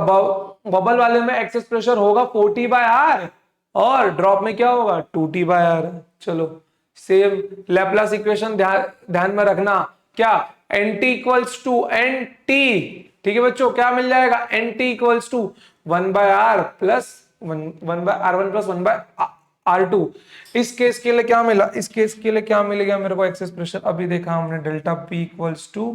बबल वाले में एक्सेस प्रेशर होगा 4T/R, और ड्रॉप में क्या होगा 2T/R। चलो सेम लैपलास इक्वेशन ध्यान में रखना, क्या NT इक्वल्स टू NT, ठीक है बच्चों, क्या मिल जाएगा, NT equals to 1/R plus 1/R1 plus 1/R2। इस केस के लिए क्या मिला, इस केस के लिए क्या मिलेगा मेरे को एक्सेस प्रेशर, अभी देखा हमने delta P equals to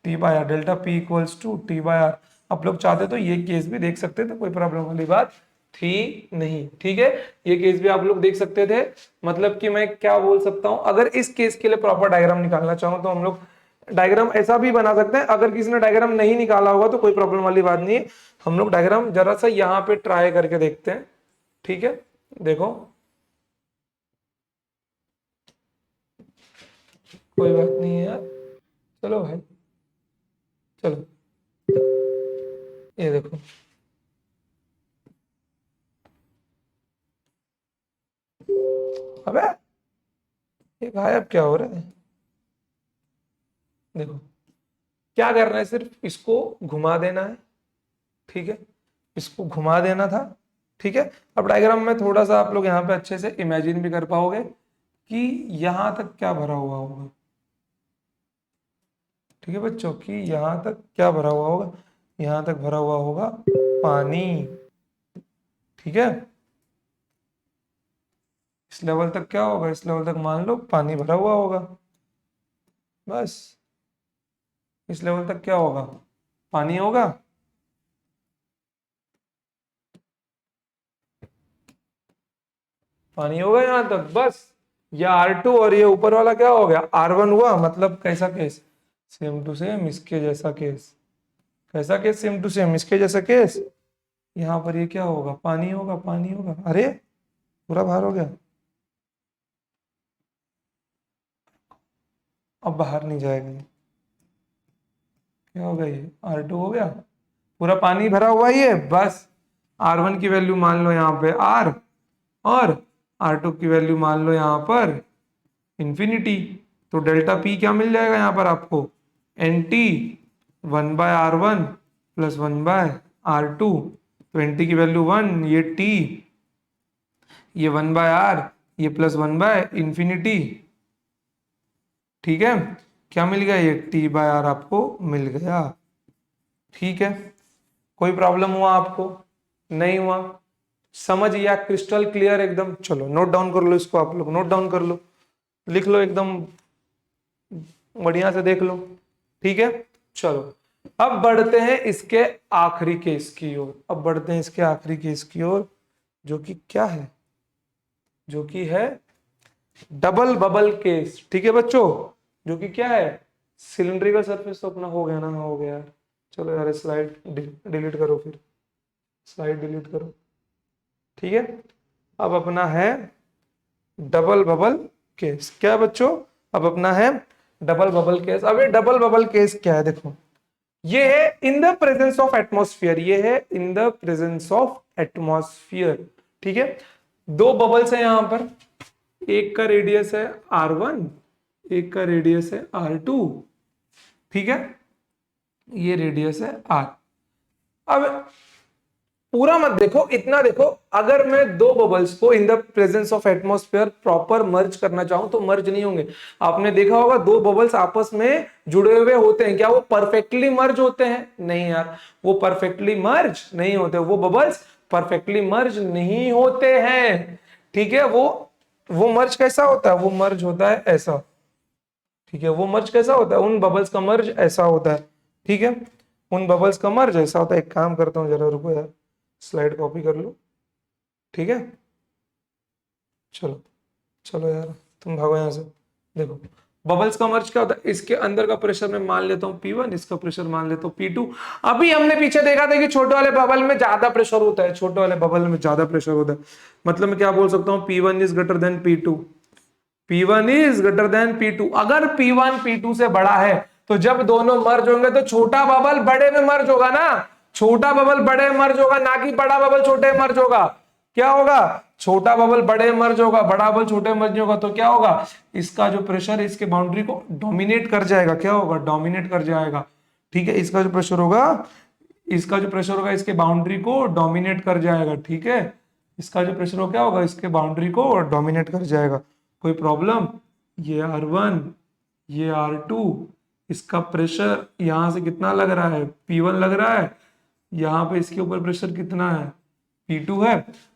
T/R, delta P equals to T/R। आप लोग चाहते तो ये केस भी देख सकते थे, कोई प्रॉब्लम वाली बात थी नहीं, ठीक है। ये केस भी आप लोग देख सकते थे। मतलब कि मैं क्या बोल सकता हूं, अगर इस केस के लिए प्रॉपर डायग्राम निकालना चाहूं तो हम लोग डायग्राम ऐसा भी बना सकते हैं। अगर किसी ने डायग्राम नहीं निकाला होगा तो कोई प्रॉब्लम वाली बात नहीं है, हम लोग डायग्राम जरा सा यहाँ पे ट्राई करके देखते हैं, ठीक है। देखो कोई बात नहीं है यार, चलो भाई, चलो ये देखो, अबे ये गायब क्या हो रहा है, देखो क्या करना है, सिर्फ इसको घुमा देना है, ठीक है, इसको घुमा देना था, ठीक है। अब डायग्राम में थोड़ा सा आप लोग यहाँ पे अच्छे से इमेजिन भी कर पाओगे कि यहां तक क्या भरा हुआ होगा, ठीक है बच्चों, कि यहां तक क्या भरा हुआ होगा, यहां तक भरा हुआ होगा पानी, ठीक है। इस लेवल तक क्या होगा, इस लेवल तक मान लो पानी भरा हुआ होगा, बस इस लेवल तक क्या होगा, पानी होगा। पानी होगा यहां तक बस। ये R2 और ये ऊपर वाला क्या हो गया, R1 हुआ, मतलब कैसा केस, सेम टू सेम इसके जैसा केस, कैसा केस, सेम टू सेम इसके जैसा केस। यहाँ पर ये क्या होगा, पानी होगा, पानी होगा, अरे पूरा बाहर हो गया, अब बाहर नहीं जाएगा ये, क्या होगा, ये R2 हो गया, पूरा पानी भरा हुआ ही है, बस R1 की वैल्यू मान लो यहाँ पे R, और R2 की वैल्यू मान लो यहाँ पर इंफिनिटी। तो डेल्टा पी क्या मिल जाएगा यहाँ पर आपको, N T 1/R1 plus 1/R2। तो एन टी की वैल्यू 1, ये टी, ये 1/R, ये प्लस 1/इंफिनिटी, ठीक है। क्या मिल गया, ये T/R आपको मिल गया, ठीक है। कोई प्रॉब्लम हुआ आपको, नहीं हुआ, समझ या क्रिस्टल क्लियर एकदम। चलो नोट डाउन कर लो इसको, आप लोग नोट डाउन कर लो, लिख लो एकदम बढ़िया से, देख लो, ठीक है। चलो अब बढ़ते हैं इसके आखिरी केस की ओर, अब बढ़ते हैं इसके आखिरी केस की ओर, जो कि क्या है, जो कि है डबल बबल केस, ठीक है बच्चों, जो कि क्या है, सिलिंड्रिकल सरफेस तो अपना हो गया ना, हो गया यार। चलो यार स्लाइड डिलीट करो, फिर स्लाइड डिलीट करो, ठीक है। अब अपना है डबल बबल केस, क्या है बच्चों, अब अपना है डबल बबल केस। अब ये डबल बबल केस क्या है, देखो, ये है इन द प्रेजेंस ऑफ एटमॉस्फेयर, ये है इन द प्रेजेंस ऑफ एटमॉस्फेयर, ठीक है। दो बबल्स है यहां पर, एक का रेडियस है R1, एक का रेडियस है R2, ठीक है, ये रेडियस है R। अब पूरा मत देखो, इतना देखो, अगर मैं दो बबल्स को in the presence of atmosphere proper merge करना चाहूं तो मर्ज नहीं होंगे। आपने देखा होगा दो बबल्स आपस में जुड़े हुए होते हैं, क्या वो परफेक्टली मर्ज होते हैं, नहीं यार, वो परफेक्टली मर्ज नहीं होते, वो बबल्स परफेक्टली मर्ज नहीं होते हैं, ठीक है। वो मर्ज कैसा होता है, वो मर्ज होता है ऐसा, ठीक है, वो मर्ज कैसा होता है, उन बबल्स का मर्ज ऐसा होता है, ठीक है, उन बबल्स का मर्ज ऐसा होता है। एक काम करता हूं, जरा रुको यार, स्लाइड कॉपी कर लो, ठीक है। चलो चलो यार, तुम भागो यहां से, देखो बबल्स का मर्ज क्या होता है, इसके अंदर का प्रेशर मैं मान लेता हूं P1, इसका प्रेशर मान लेता हूं P2। अभी हमने पीछे देखा था कि छोटे वाले बबल में ज्यादा प्रेशर होता है, छोटे वाले बबल में ज्यादा प्रेशर होता है, मतलब मैं क्या बोल सकता हूं, P1 is greater than P2, P1 is greater than P2। अगर P1 P2 से बड़ा है तो जब दोनों मर्ज होंगे तो छोटा बबल बड़े में मर्ज होगा ना, छोटा बबल बड़े में मर्ज होगा, ना कि बड़ा बबल छोटे में मर्ज होगा। क्या होगा, छोटा बबल बड़े में मर्ज होगा, बड़ा बबल छोटे में मर्ज नहीं होगा। तो क्या होगा, इसका जो प्रेशर है इसके बाउंड्री को डोमिनेट कर जाएगा, क्या होगा, डोमिनेट कर जाएगा, ठीक है। इसका जो प्रेशर होगा, इसका जो प्रेशर होगा इसके बाउंड्री को डोमिनेट कर जाएगा, ठीक है। इसका जो प्रेशर हो क्या होगा, इसके बाउंड्री को डोमिनेट कर जाएगा। कोई प्रॉब्लम, ये R1, ये R2, इसका प्रेशर यहां से कितना लग रहा है, P1 लग रहा है, यहाँ पे इसके ऊपर प्रेशर कितना है, P2 है।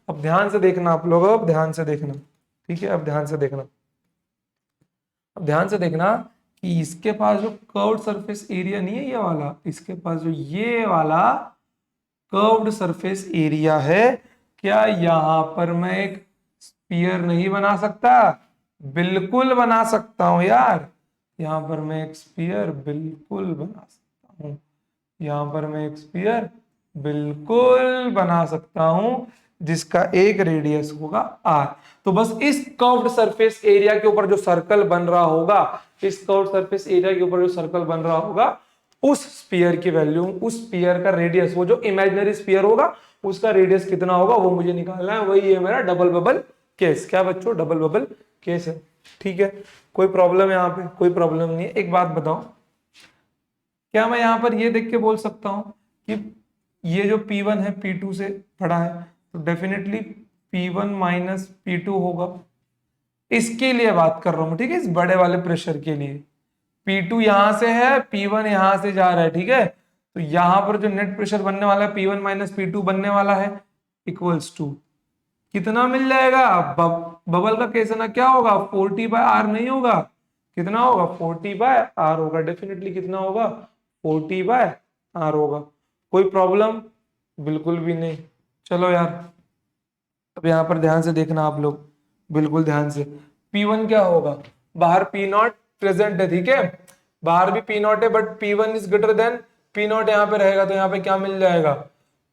अब ध्यान से देखना आप लोग, अब ध्यान से देखना, ठीक है, अब ध्यान से देखना, अब ध्यान से देखना कि इसके पास जो कर्व्ड सरफेस एरिया नहीं है ये वाला, इसके पास जो ये वाला कर्व्ड सरफेस एरिया है, क्या यहां पर मैं एक स्पीयर नहीं बना सकता, बिल्कुल बना सकता हूं यार, यहां पर मैं एक स्पीयर बिल्कुल बना सकता हूं, यहां पर मैं एक स्पीयर बिल्कुल बना सकता हूं, जिसका एक रेडियस होगा R। तो बस इस कर्व्ड सरफेस एरिया के ऊपर जो सर्कल बन रहा होगा, इस कर्व्ड सरफेस एरिया के ऊपर जो सर्कल बन रहा होगा, उस स्पीयर की वैल्यू, उस स्पीयर का रेडियस, वो जो इमेजिनरी स्पीयर होगा उसका रेडियस कितना होगा वो मुझे निकालना है। वही है मेरा डबल बबल केस। क्या बच्चों, डबल बबल केस है, ठीक है। कोई प्रॉब्लम है यहाँ पे, कोई प्रॉब्लम नहीं है। एक बात बताओ, क्या मैं यहाँ पर ये देख के बोल सकता हूँ कि ये जो P1 है P2 से बड़ा है, तो डेफिनेटली P1 माइनस P2 होगा। इसके लिए बात कर रहा हूं, ठीक है, इस बड़े वाले प्रेशर के लिए। P2 यहां से है, P1 यहां से जा रहा है, ठीक है। तो यहां पर जो नेट प्रेशर बनने वाला है P1 माइनस P2 बनने वाला है इक्वल्स टू कितना मिल जाएगा। बबल का केस है ना, क्या होगा 40/R नहीं होगा, कितना होगा 40/R होगा। डेफिनेटली कितना होगा 40/R होगा। कोई प्रॉब्लम बिल्कुल भी नहीं। चलो यार, अब यहाँ पर ध्यान से देखना आप लोग, बिल्कुल ध्यान से। P1 क्या होगा, बाहर P नॉट प्रेजेंट है, ठीक है, बाहर भी P नॉट है, but P1 is greater than P not यहाँ पे रहेगा, तो यहाँ पे क्या मिल जाएगा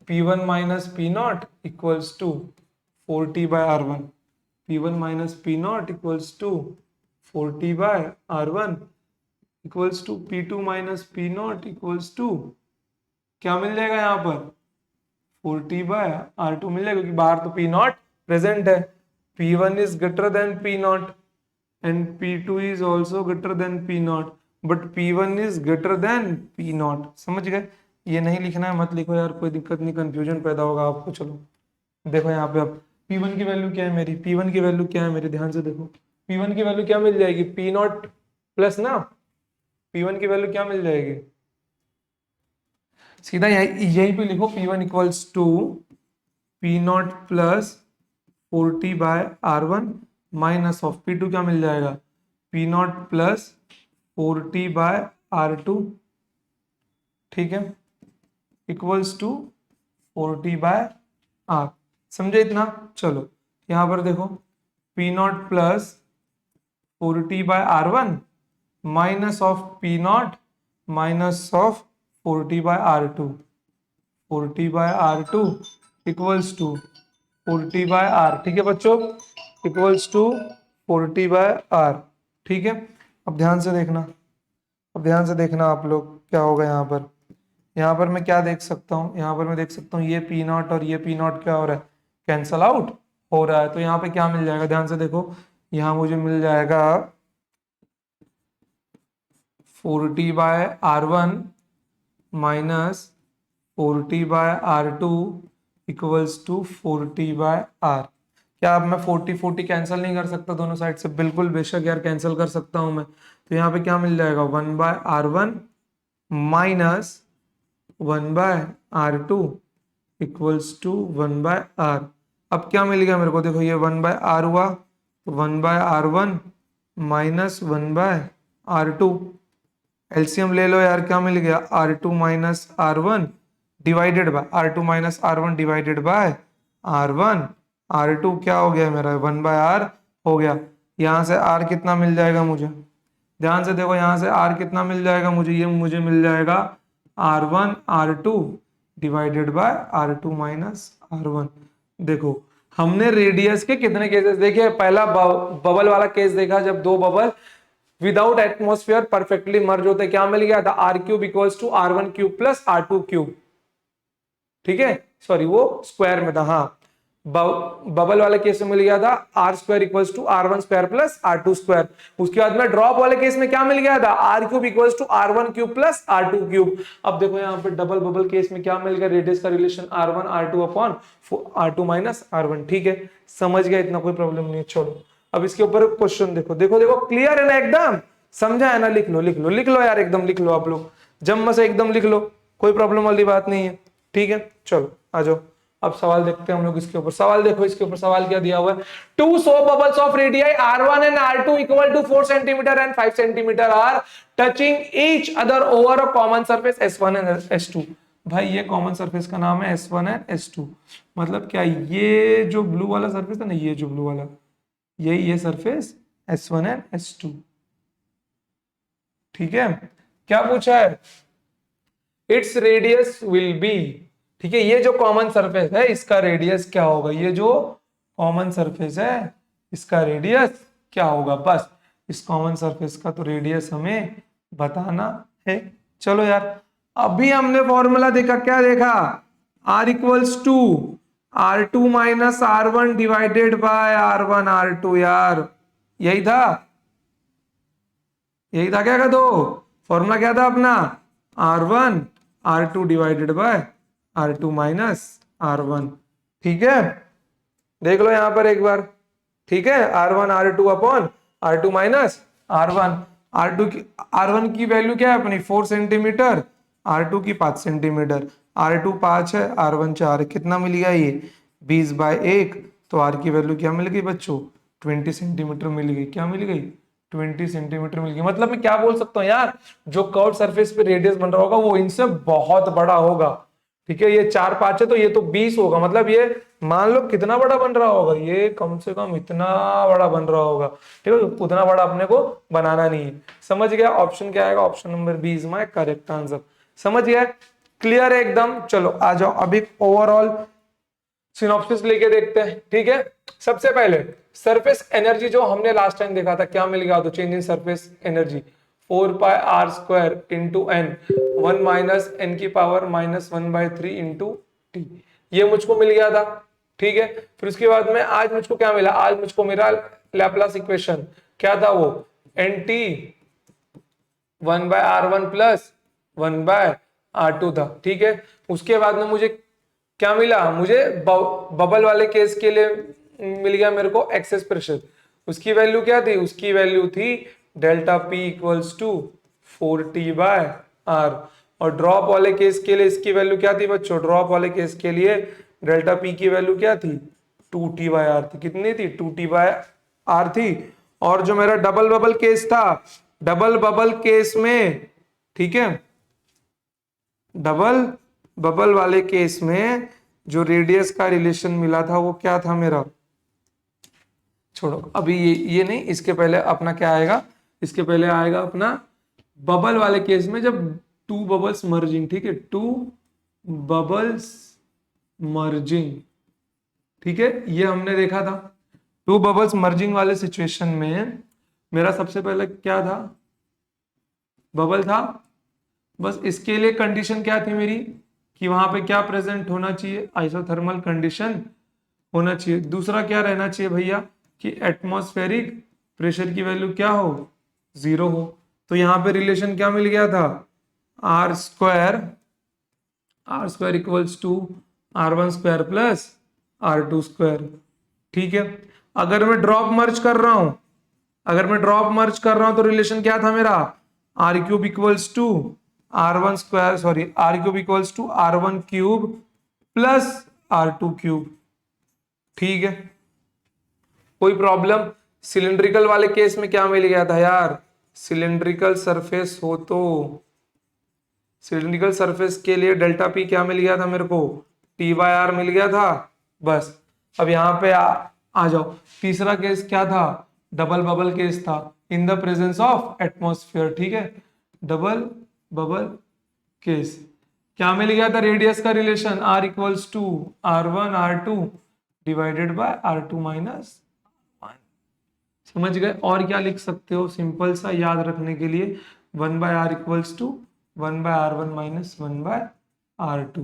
P1 minus P naught equals to 40/R1। P1 minus P naught equals to 40/R1 equals to P2 minus P naught equals to क्या मिल जाएगा यहाँ पर 40/R2 मिल जाएगा, क्योंकि बाहर तो P नॉट प्रेजेंट है। P1 is greater than P not and P2 is also greater then P not, but P1 is greater than P not. समझ गए, ये नहीं लिखना है, मत लिखो यार, कोई दिक्कत नहीं, कंफ्यूजन पैदा होगा आपको। चलो देखो यहाँ पे, अब P1 की वैल्यू क्या है मेरी, P1 की वैल्यू क्या है मेरी, ध्यान से देखो। P1 की वैल्यू क्या मिल जाएगी, P नॉट प्लस ना, P1 की वैल्यू क्या मिल जाएगी, सीधा यहीं पे लिखो P1 equals to P naught plus 40/R1 minus of P2 क्या मिल जाएगा P नॉट प्लस 40/R2, ठीक है, इक्वल्स टू 40/R। समझे इतना। चलो यहां पर देखो P naught plus 40/R1 minus of P naught minus of 40/R2, 40/R2 equals to 40/R, ठीक है बच्चों, इक्वल्स टू 40/R, ठीक है। अब ध्यान से देखना, अब ध्यान से देखना आप लोग, क्या होगा यहाँ पर, यहाँ पर मैं क्या देख सकता हूँ, यहाँ पर मैं देख सकता हूँ ये P नॉट और ये P नॉट क्या हो रहा है, कैंसल आउट हो रहा है। तो यहाँ पे क्या मिल जाएगा, ध्यान से देखो, यहाँ मुझे मिल जाएगा 40/R1 minus 40/R2 equals to 40/R। क्या अब मैं 40 कैंसिल नहीं कर सकता दोनों साइड से, बिल्कुल बेशक यार कैंसिल कर सकता हूं मैं। तो यहाँ पे क्या मिल जाएगा 1/R1 minus 1/R2 equals to 1/R। अब क्या मिल गया मेरे को, देखो ये 1/R हुआ, तो 1/R1 माइनस 1/R2, एलसीएम ले लो यार, क्या मिल गया R2 minus R1 divided by R2 minus R1 divided by R1। R2 क्या हो गया मेरा 1/R हो गया। यहाँ से R कितना मिल जाएगा मुझे, ध्यान से देखो, यहाँ से R कितना मिल जाएगा मुझे, ये मुझे मिल जाएगा R1 R2 divided by R2 minus R1। देखो हमने रेडियस के कितने केसेस देखे, पहला बबल वाला केस देखा, जब दो बबल विदाउट एटमोस्फेयर परफेक्टली मर्ज होते, क्या मिल गया था R³ equals to R1³ plus R2³, ठीक है, सॉरी वो स्क्वायर में था, हाँ, बबल वाले केस में मिल गया था R² equals to R1² plus R2²। उसके बाद में ड्रॉप वाले केस में क्या मिल गया था R³ equals to R1³ plus R2³। अब देखो यहाँ पे डबल बबल केस में क्या मिल गया, रेडियस का relation R1 R2 upon R2 minus R1, ठीक है, समझ गया, इतना कोई प्रॉब्लम नहीं है। छोड़ो, अब इसके ऊपर क्वेश्चन देखो, देखो देखो क्लियर है ना, एकदम समझा है ना, लिख लो लिख लो लिख लो यार, एकदम लिख लो आप लोग, जम से एकदम लिख लो, कोई प्रॉब्लम वाली बात नहीं है, ठीक है। चलो आ जाओ, अब सवाल देखते हैं हम लोग इसके ऊपर। सवाल देखो, इसके ऊपर सवाल क्या दिया हुआ है, two soap bubbles of radii R1 and R2 equal to 4 centimetre and 5 centimetre are touching each other over a common surface S1 and S2। भाई ये कॉमन सरफेस का नाम है S1 एंड S2, मतलब क्या, ये जो ब्लू वाला सरफेस है ना, ये जो ब्लू वाला, यही ये सरफेस S1 एंड S2, ठीक है। क्या पूछा है, इट्स रेडियस विल बी, ठीक है, ये जो कॉमन सरफेस है इसका रेडियस क्या होगा, ये जो कॉमन सरफेस है इसका रेडियस क्या होगा, बस इस कॉमन सरफेस का तो रेडियस हमें बताना है। चलो यार, अभी हमने फॉर्मूला देखा, क्या देखा, R equals to R2 minus R1 divided by R1 R2, यार यही था, यही था क्या, दो फॉर्मूला क्या था अपना, R1 R2 divided by R2 minus R1। ठीक है, देख लो यहां पर एक बार। ठीक है, R1 R2 upon R2 minus R1। R1 की वैल्यू क्या है अपनी 4 सेंटीमीटर, R2 की 5 सेंटीमीटर। R2 5 है, R1 4 है, कितना मिल गया ये 20/1। तो R की वैल्यू क्या मिल गई बच्चों 20 सेंटीमीटर मिल गई। क्या मिल गई 20 सेंटीमीटर मिल गई। मतलब मैं क्या बोल सकता हूँ यार, जो कर्व सरफेस पे रेडियस बन रहा होगा वो इनसे बहुत बड़ा होगा। ठीक है, ये 4 5 है तो ये तो 20 होगा, मतलब ये मान लो कितना बड़ा बन रहा होगा, ये कम से कम इतना बड़ा बन रहा होगा। ठीक है, उतना बड़ा अपने को बनाना नहीं है। समझ गया, ऑप्शन क्या आएगा, option number B is my correct answer. समझ गया, क्लियर है एकदम। चलो आ जाओ अभी ओवरऑल सिनॉप्सिस लेके देखते हैं। ठीक है, सबसे पहले सरफेस एनर्जी जो हमने लास्ट टाइम देखा था क्या मिल गया, तो change in surface energy 4πr² into n 1 minus n की पावर -1/3 इंटू टी, ये मुझको मिल गया था। ठीक है, फिर उसके बाद में आज मुझको क्या मिला, आज मुझको मेरा लैपलास इक्वेशन क्या था, वो N T 1/r1 plus 1/r2 था। ठीक है, उसके बाद में मुझे क्या मिला, मुझे बबल वाले केस के लिए मिल गया मेरे को एक्सेस प्रेशर। उसकी वैल्यू क्या थी, उसकी वैल्यू थी delta P equals to 4t/r। और ड्रॉप वाले केस के लिए इसकी वैल्यू क्या थी बच्चों, ड्रॉप वाले केस के लिए डेल्टा पी की वैल्यू क्या थी 2t/r थी। कितनी थी 2t/r थी। और जो मेरा डबल बबल केस था, डबल बबल केस में, ठीक है, डबल बबल वाले केस में जो रेडियस का रिलेशन मिला था वो क्या था मेरा, छोड़ो अभी ये नहीं, इसके पहले अपना क्या आएगा, इसके पहले आएगा अपना बबल वाले केस में जब टू बबल्स मर्जिंग। ठीक है, टू बबल्स मर्जिंग। ठीक है, ये हमने देखा था टू बबल्स मर्जिंग वाले सिचुएशन में मेरा सबसे पहले क्या था, बबल था। बस इसके लिए कंडीशन क्या थी मेरी कि वहां पे क्या प्रेजेंट होना चाहिए, आइसोथर्मल कंडीशन होना चाहिए। दूसरा क्या रहना चाहिए भैया कि एटमॉस्फेरिक प्रेशर की वैल्यू क्या हो 0 हो। तो यहां पे रिलेशन क्या मिल गया था r² equals to r1² plus r2²। ठीक है, अगर मैं ड्रॉप मर्ज कर रहा हूं, अगर मैं ड्रॉप मर्ज कर रहा हूं तो रिलेशन क्या था मेरा r³ equals to r1² sorry r³ equals to r1³ plus r2³। ठीक है, कोई प्रॉब्लम। सिलिंड्रिकल वाले केस में क्या मिल गया था यार, सिलिंड्रिकल सरफेस हो तो सिलिंड्रिकल सरफेस के लिए डेल्टा पी क्या मिल गया था मेरे को t/r मिल गया था। बस अब यहां पे आ जाओ, तीसरा केस क्या था, डबल बबल केस था इन द प्रेजेंस ऑफ एटमॉस्फेयर। ठीक है, डबल बबल केस क्या मिल गया था, रेडियस का relation r equals to r1 r2 divided by r2 minus 1। समझ गए, और क्या लिख सकते हो सिंपल सा याद रखने के लिए 1/r equals to 1/r1 minus 1/r2।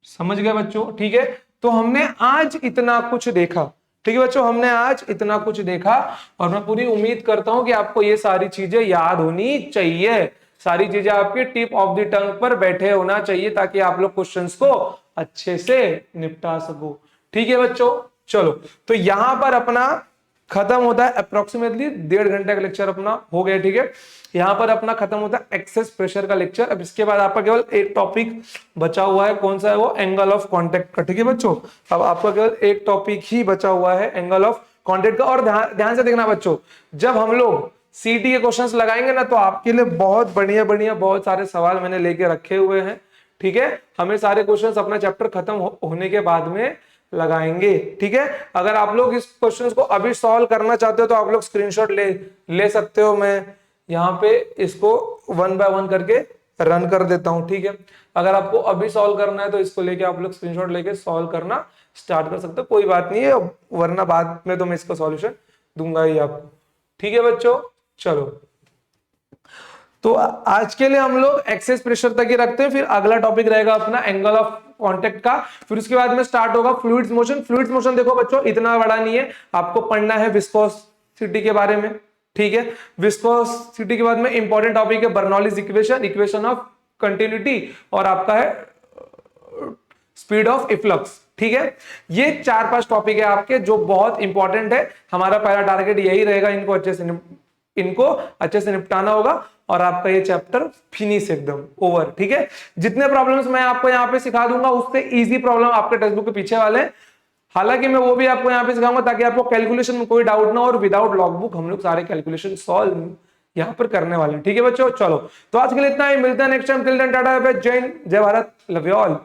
समझ गए बच्चों। ठीक है, तो हमने आज इतना कुछ देखा। ठीक है बच्चों, हमने आज इतना कुछ देखा और मैं पूरी उम्मीद करता हूं कि आपको ये सारी चीजें याद होनी चाहिए, सारी चीजें आपके टिप ऑफ द टंग पर बैठे होना चाहिए ताकि आप लोग क्वेश्चंस को अच्छे से निपटा सको। ठीक है बच्चों, चलो तो यहां पर अपना खत्म होता है अप्रोक्सीमेटली 1.5 घंटे का लेक्चर अपना हो गया। ठीक है, यहां पर अपना खत्म होता है एक्सेस प्रेशर का लेक्चर। अब इसके बाद आपका केवल एक टॉपिक बचा हुआ है, कौन सा है वो, एंगल ऑफ कांटेक्ट का। ठीक है बच्चों, अब आपका केवल एक टॉपिक ही बचा हुआ है एंगल ऑफ कांटेक्ट का। और ध्यान से देखना बच्चों, जब हम लोग सीटी के क्वेश्चंस लगाएंगे ना तो आपके लिए बहुत बढ़िया बढ़िया बहुत सारे सवाल मैंने लेके रखे हुए हैं। ठीक है, हमें सारे क्वेश्चंस अपना चैप्टर खत्म होने के बाद में लगाएंगे। ठीक है, अगर आप लोग इस क्वेश्चन को अभी सॉल्व करना चाहते हो तो आप लोग स्क्रीनशॉट ले सकते हो। मैं यहाँ पे इसको 1 बाय 1 करके रन कर देता हूं। ठीक है, अगर आपको अभी सॉल्व करना है तो इसको लेके आप लोग स्क्रीनशॉट लेके सॉल्व करना स्टार्ट कर सकते हो, कोई बात नहीं है, वरना बाद में तो मैं इसका सॉल्यूशन दूंगा ही आपको। ठीक है बच्चों, चलो तो आज के लिए हम लोग एक्सेस प्रेशर तक ही रखते हैं, फिर अगला टॉपिक रहेगा अपना एंगल ऑफ कांटेक्ट का, फिर उसके बाद में स्टार्ट होगा फ्लूइड्स मोशन। फ्लूइड्स मोशन देखो बच्चों इतना बड़ा नहीं है, आपको पढ़ना है विस्कोसिटी के बारे में। ठीक है, विस्कोसिटी के बाद में इंपॉर्टेंट टॉपिक है Bernoulli's equation, equation of continuity और आपका है स्पीड ऑफ इफ्लक्स। ठीक है, ये 4-5 टॉपिक है आपके जो बहुत इंपॉर्टेंट है। हमारा पहला टारगेट यही रहेगा, इनको अच्छे से निपटाना होगा और आपका ये चैप्टर फिनिश एकदम ओवर। ठीक है, जितने प्रॉब्लम्स मैं आपको यहाँ पे सिखा दूंगा उससे इजी प्रॉब्लम आपके टेक्स्ट बुक के पीछे वाले हैं। हालांकि मैं वो भी आपको यहाँ पे सिखाऊंगा ताकि आपको कैलकुलेशन में कोई डाउट ना हो, और विदाउट लॉगबुक हम लोग सारे कैलकुलेशन सॉल्व यहाँ पर करने वाले हैं। ठीक है बच्चों, चलो तो आज के लिए इतना ही, मिलते हैं next time. Till then tata, जय हिंद, जय भारत, लव यू ऑल।